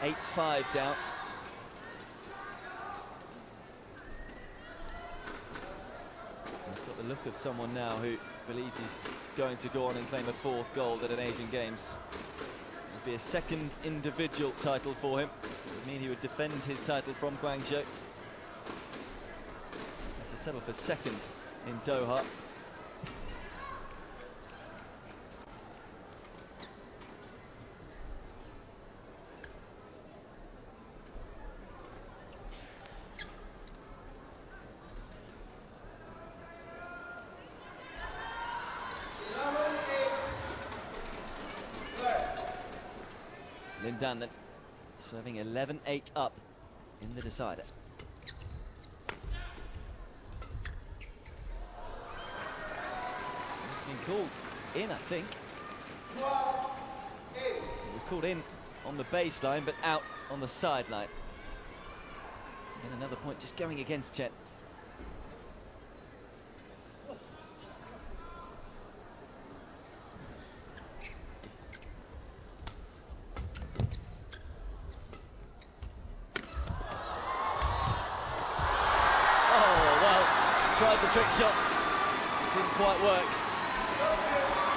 8-5 down. He's got the look of someone now who believes he's going to go on and claim a fourth gold at an Asian Games. It'll be a second individual title for him. It would mean he would defend his title from Guangzhou. Had to settle for second in Doha. LinDan then, serving 11-8 up in the decider. It's been called in, I think. It was called in on the baseline, but out on the sideline. And another point just going against Chen. Tried the trick shot, didn't quite work.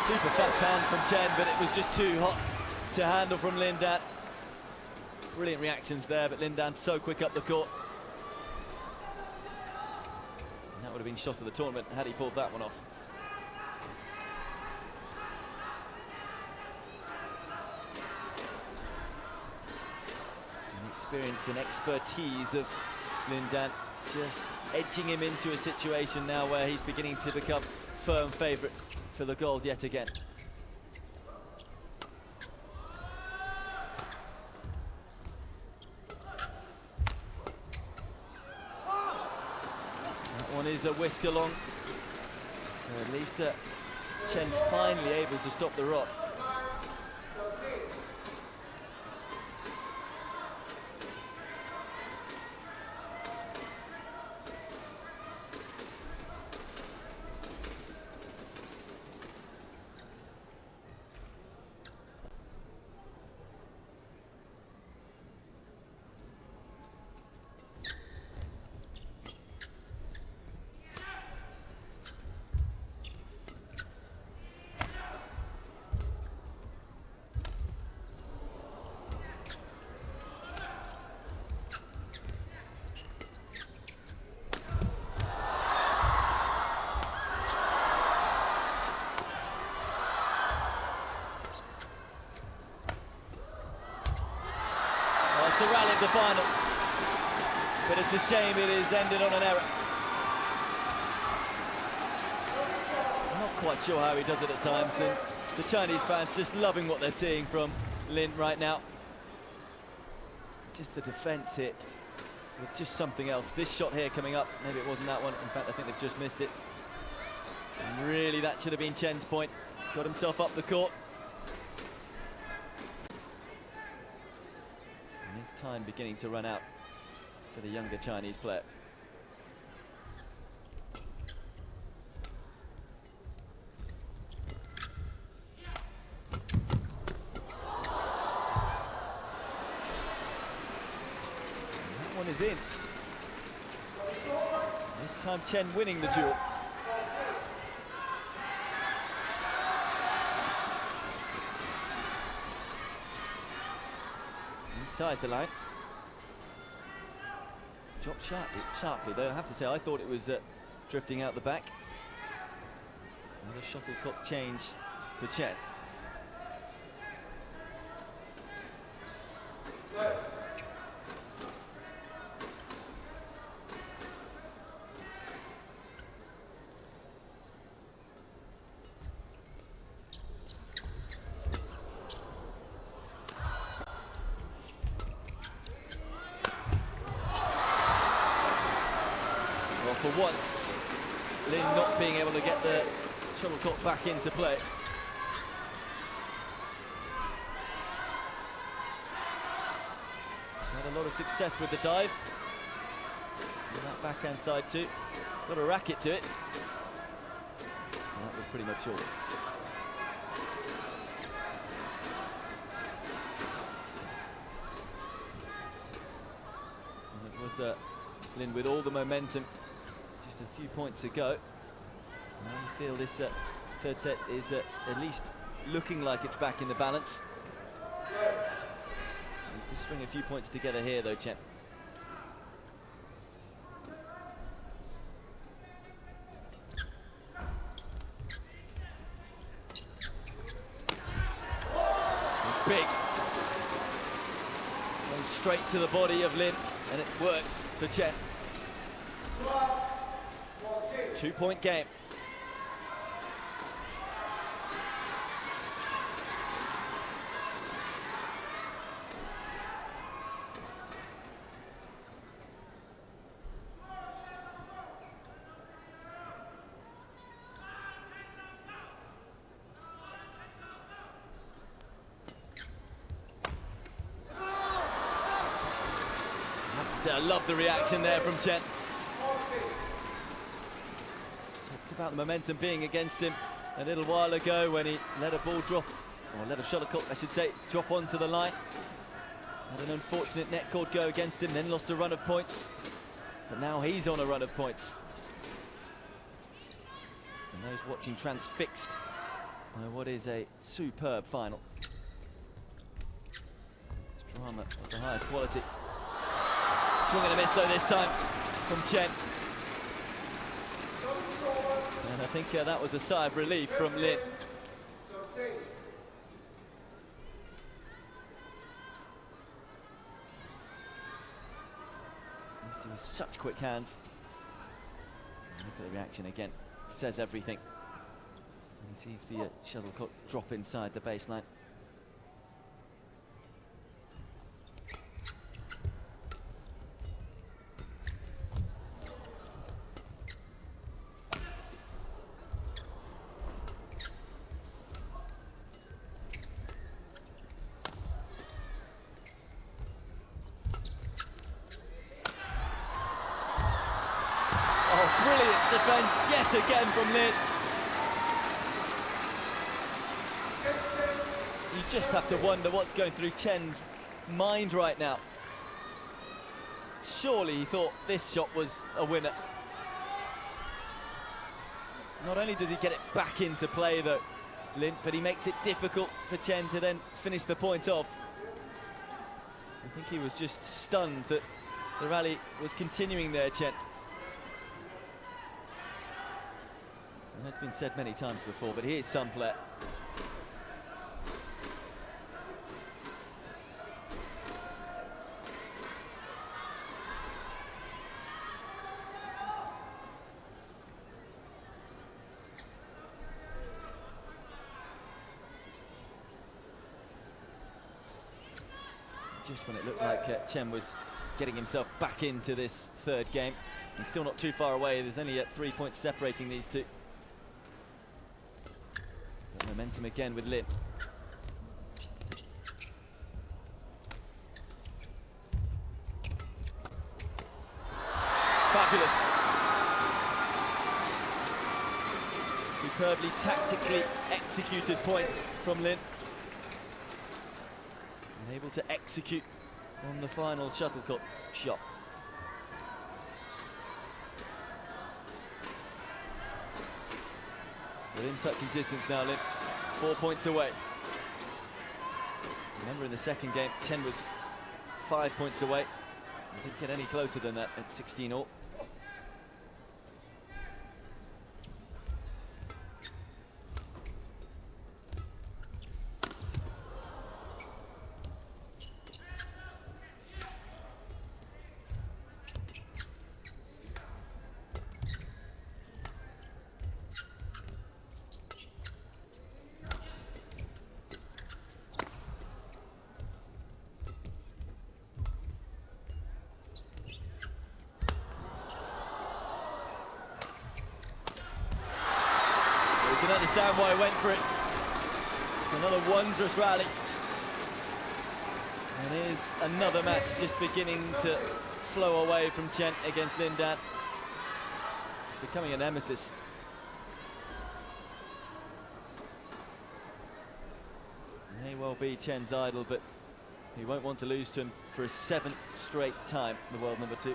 Super fast hands from Chen, but it was just too hot to handle from LinDan. Brilliant reactions there, but LinDan so quick up the court. And that would have been shot of the tournament had he pulled that one off. And the experience and expertise of LinDan just edging him into a situation now where he's beginning to become firm favourite for the gold yet again. That one is a whisk along. So at least Chen finally able to stop the rock. It's a rally of the final, but it's a shame it is ended on an error. I'm not quite sure how he does it at times, and the Chinese fans just loving what they're seeing from Lin right now. Just the defence here with just something else. This shot here coming up, maybe it wasn't that one. In fact, I think they've just missed it. And really, that should have been Chen's point. Got himself up the court. His time beginning to run out for the younger Chinese player. And that one is in. This time Chen winning the duel. Inside the line. Dropped sharply though, I have to say, I thought it was drifting out the back. Another shuttlecock change for Chen. For once, Lin not being able to get the shuttlecock back into play. He's had a lot of success with the dive. And that backhand side too. Got a racket to it. And that was pretty much all. And it was Lin with all the momentum. Just a few points to go. And I feel this third set is at least looking like it's back in the balance. Needs to string a few points together here though, Chen. It's big. Going straight to the body of Lin, and it works for Chen. 2-point game. say, I love the reaction there from Chen. Talked about the momentum being against him a little while ago when he let a ball drop, or let a shuttlecock, I should say, drop onto the line. Had an unfortunate net cord go against him, then lost a run of points. But now he's on a run of points. And those watching transfixed by what is a superb final. It's drama of the highest quality. Swing and a miss though this time from Chen. And I think that was a sigh of relief from Lin. Used to with such quick hands. And look at the reaction again. Says everything. And he sees the shuttlecock drop inside the baseline. Brilliant defence yet again from Lin. You just have to wonder what's going through Chen's mind right now. Surely he thought this shot was a winner. Not only does he get it back into play though, Lin, but he makes it difficult for Chen to then finish the point off. I think he was just stunned that the rally was continuing there, Chen. I know it's been said many times before, but he is some player. Just when it looked like Chen was getting himself back into this third game. He's still not too far away. There's only 3 points separating these two. But momentum again with Lin. Fabulous. Superbly tactically executed point from Lin. And able to execute on the final shuttlecock shot. Within touching distance now, Lin. 4 points away. Remember in the second game, Chen was 5 points away. He didn't get any closer than that at 16 all. You can understand why I went for it. It's another wondrous rally. And here's another match just beginning to flow away from Chen against LinDan. It's becoming a nemesis. May well be Chen's idol, but he won't want to lose to him for a 7th straight time, the world number 2.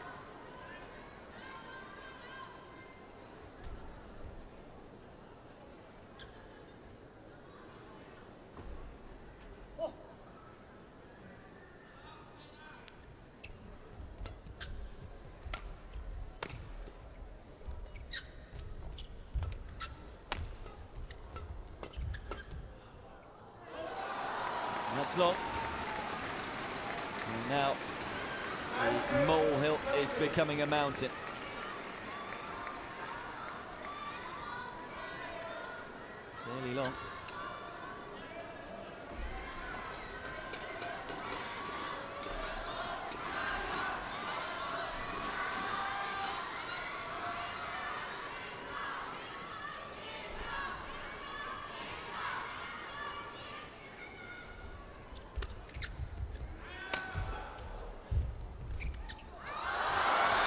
That's long. And now the molehill is becoming a mountain. Fairly long.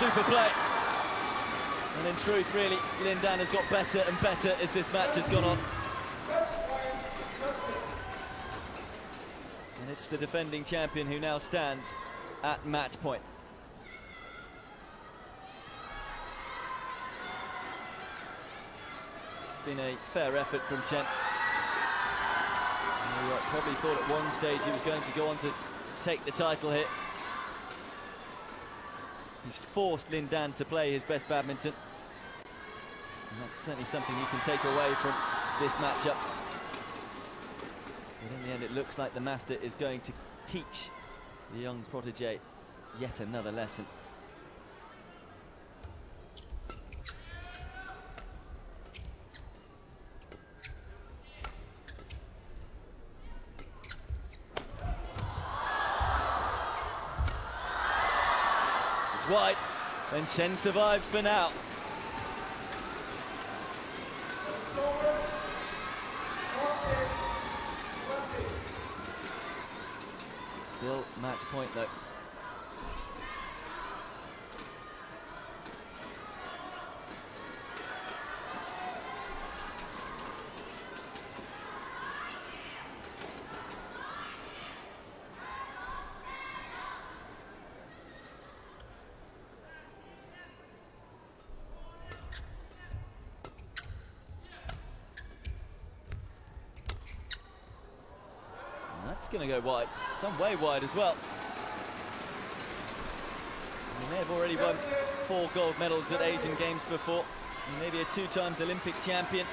super play. And in truth, really, LinDan has got better and better as this match has gone on. And it's the defending champion who now stands at match point. It's been a fair effort from Chen. Who probably thought at one stage he was going to go on to take the title here. He's forced LinDan to play his best badminton. And that's certainly something you can take away from this matchup. But in the end, it looks like the master is going to teach the young protege yet another lesson. It's wide, and Chen survives for now. Still match point though. That's going to go wide, some way wide as well. He may have already won 4 gold medals at Asian Games before. He may be a 2-time Olympic champion,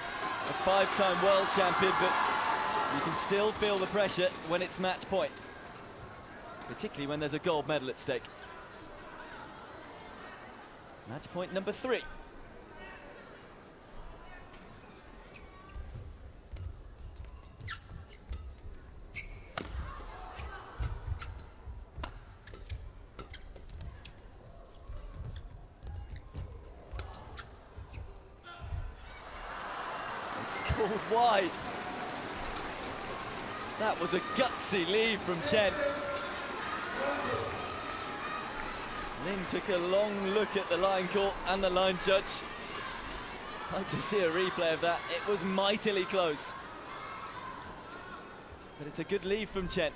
a 5-time world champion, but you can still feel the pressure when it's match point, particularly when there's a gold medal at stake. Match point number 3. Called wide. That was a gutsy lead from Chen. Lin took a long look at the line call and the line judge. I'd like to see a replay of that. It was mightily close. But it's a good lead from Chen.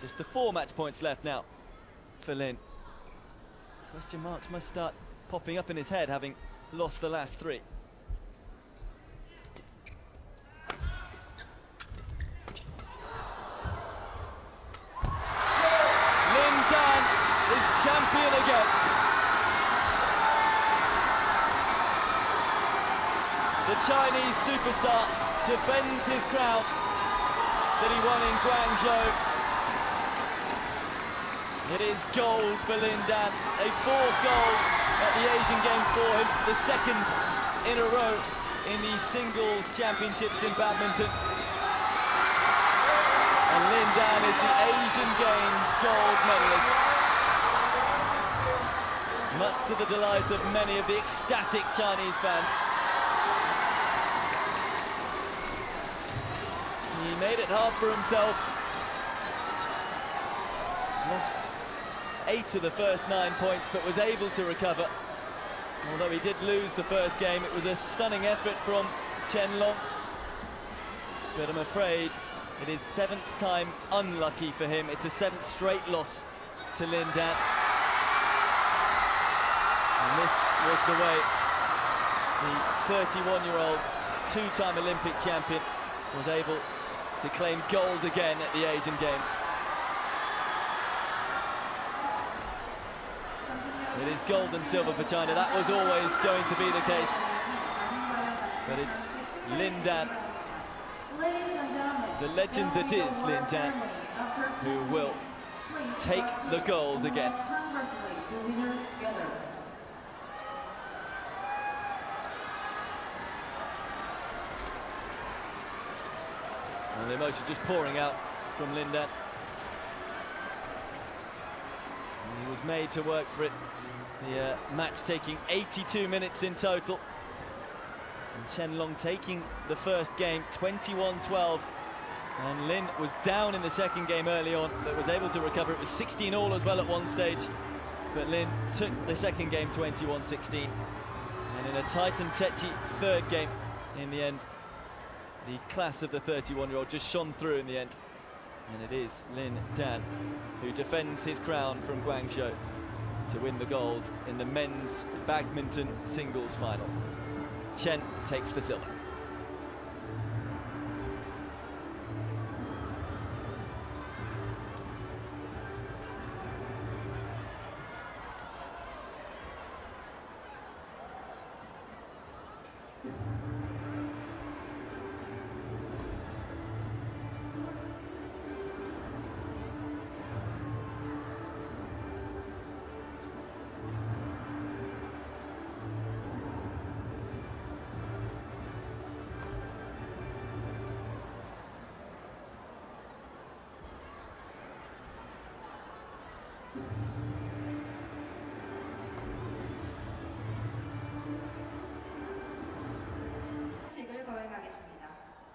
Just the 4 match points left now for Lin. Question marks must start popping up in his head, having lost the last 3. Champion again. The Chinese superstar defends his crown that he won in Guangzhou. It is gold for LinDan, a 4th gold at the Asian Games for him, the 2nd in a row in the singles championships in badminton. And LinDan is the Asian Games gold medalist. Much to the delight of many of the ecstatic Chinese fans. He made it hard for himself. Lost 8 of the first 9 points, but was able to recover. Although he did lose the first game, it was a stunning effort from ChenLong. But I'm afraid it is 7th time unlucky for him. It's a 7th straight loss to LinDan. And this was the way the 31-year-old 2-time Olympic champion was able to claim gold again at the Asian Games. It is gold and silver for China. That was always going to be the case. But it's LinDan, the legend that is LinDan, who will take the gold again. And the emotion just pouring out from LinDan. And he was made to work for it. The match taking 82 minutes in total. And ChenLong taking the first game 21-12. And Lin was down in the second game early on, but was able to recover. It was 16-all as well at one stage. but Lin took the second game 21-16. And in a tight and tetchy third game, in the end, the class of the 31-year-old just shone through in the end. And it is LinDan who defends his crown from Guangzhou to win the gold in the men's badminton singles final. Chen takes the silver.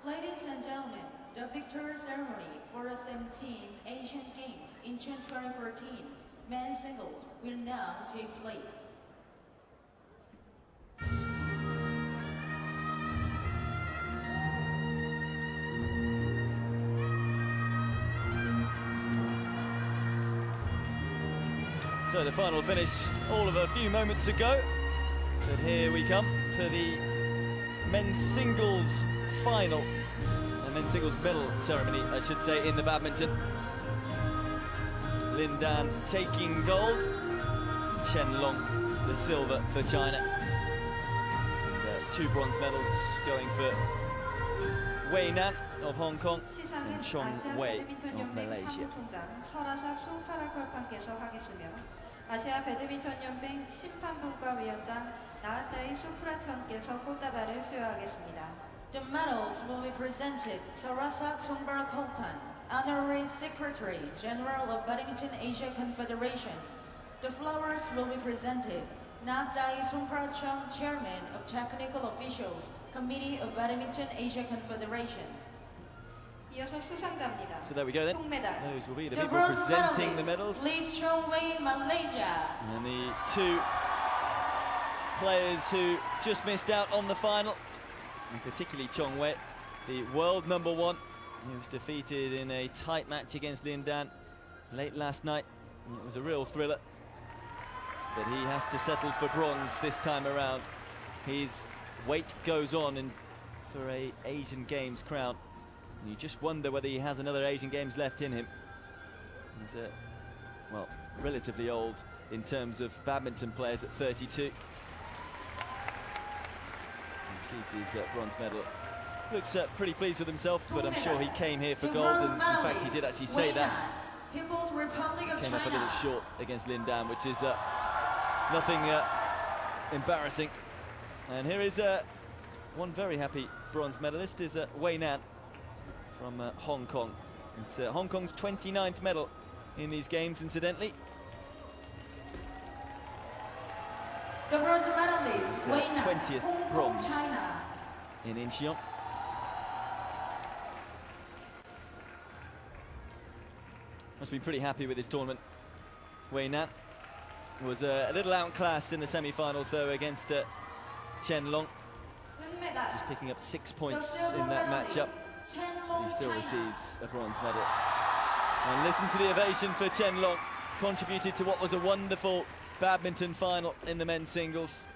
Ladies and gentlemen, the victory ceremony for the 17th Asian Games in 2014 men's singles will now take place. So the final finished all of a few moments ago, but here we come for the men's singles final, the men's singles medal ceremony, I should say, in the badminton. LinDan taking gold, ChenLong the silver for China. And, 2 bronze medals going for Weinan of Hong Kong and Chong-Wei of Malaysia. 아시아 배드민턴 연맹 심판분과 위원장 나한타이 소프라천께서 꽃다발을 수여하겠습니다. The medals will be presented to Rasak Songbar Kolpan, Honorary Secretary General of Badminton Asia Confederation. The flowers will be presented Natai Songprachong, Chairman of Technical Officials, Committee of Badminton Asia Confederation. 이어서 수상자입니다. So there we go then. 동메달. Those will be the people presenting the medals. Lee Chong-Wei, Malaysia. And the 2 players who just missed out on the final, and particularly Chong-Wei, the world #1, who was defeated in a tight match against LinDan late last night. It was a real thriller, but he has to settle for bronze this time around. His weight goes on and for a Asian Games crown. And you just wonder whether he has another Asian Games left in him. He's well, relatively old in terms of badminton players at 32. He receives his bronze medal. Looks pretty pleased with himself, but I'm sure he came here for gold, and in fact he did actually say that. People's Republic of Came up a China. little short against LinDan, which is nothing embarrassing. And here is one very happy bronze medalist, is Weinan from Hong Kong. It's Hong Kong's 29th medal in these games, incidentally. The bronze medalist, Weinan, 20th Hong Kong, bronze China. in Incheon. Must be pretty happy with his tournament. Weinan was a little outclassed in the semi-finals, though, against ChenLong. 은메달. Just picking up 6 points in that matchup. He still receives a bronze medal. And listen to the ovation for ChenLong. Contributed to what was a wonderful badminton final in the men's singles.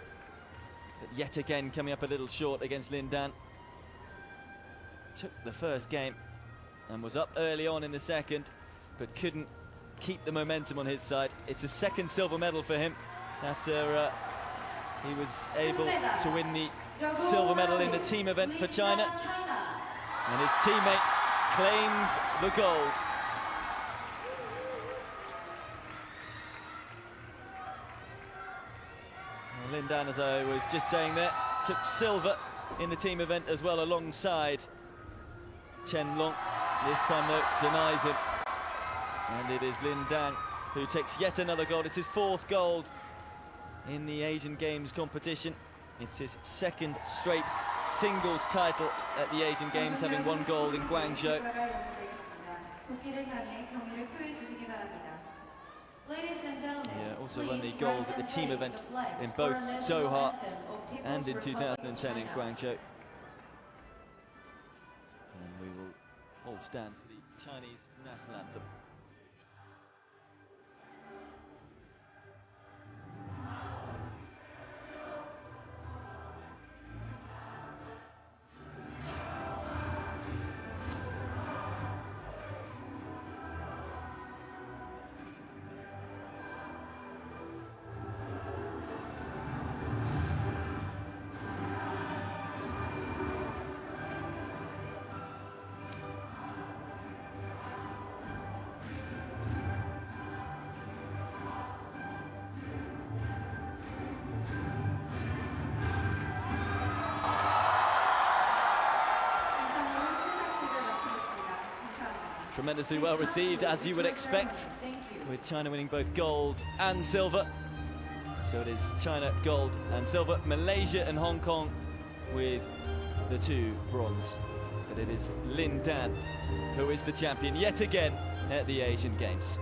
But yet again coming up a little short against LinDan. Took the first game and was up early on in the second, but couldn't keep the momentum on his side. It's a second silver medal for him after he was able to win the silver medal in the team event for China. And his teammate claims the gold. Well, LinDan, as I was just saying there, took silver in the team event as well alongside ChenLong. This time, though, denies him. And it is LinDan who takes yet another gold. It's his 4th gold in the Asian Games competition. It's his 2nd straight singles title at the Asian Games, having won gold in 국기를 Guangzhou. 향해 경의를 표해 주시기 바랍니다. Ladies and and gentlemen, Yeah, also won the please gold rise at the and team raise event the flags in for both our national Doha anthem of People's and in Republic of 2010 in China. Guangzhou. And we will all stand for the Chinese national anthem. 이상으로 시상식을 마치겠습니다. 감사합니다. Tremendously well received, as you would expect, Thank you. with China winning both gold and silver. So it is China gold and silver, Malaysia and Hong Kong with the 2 bronze. But it is LinDan who is the champion yet again at the Asian Games.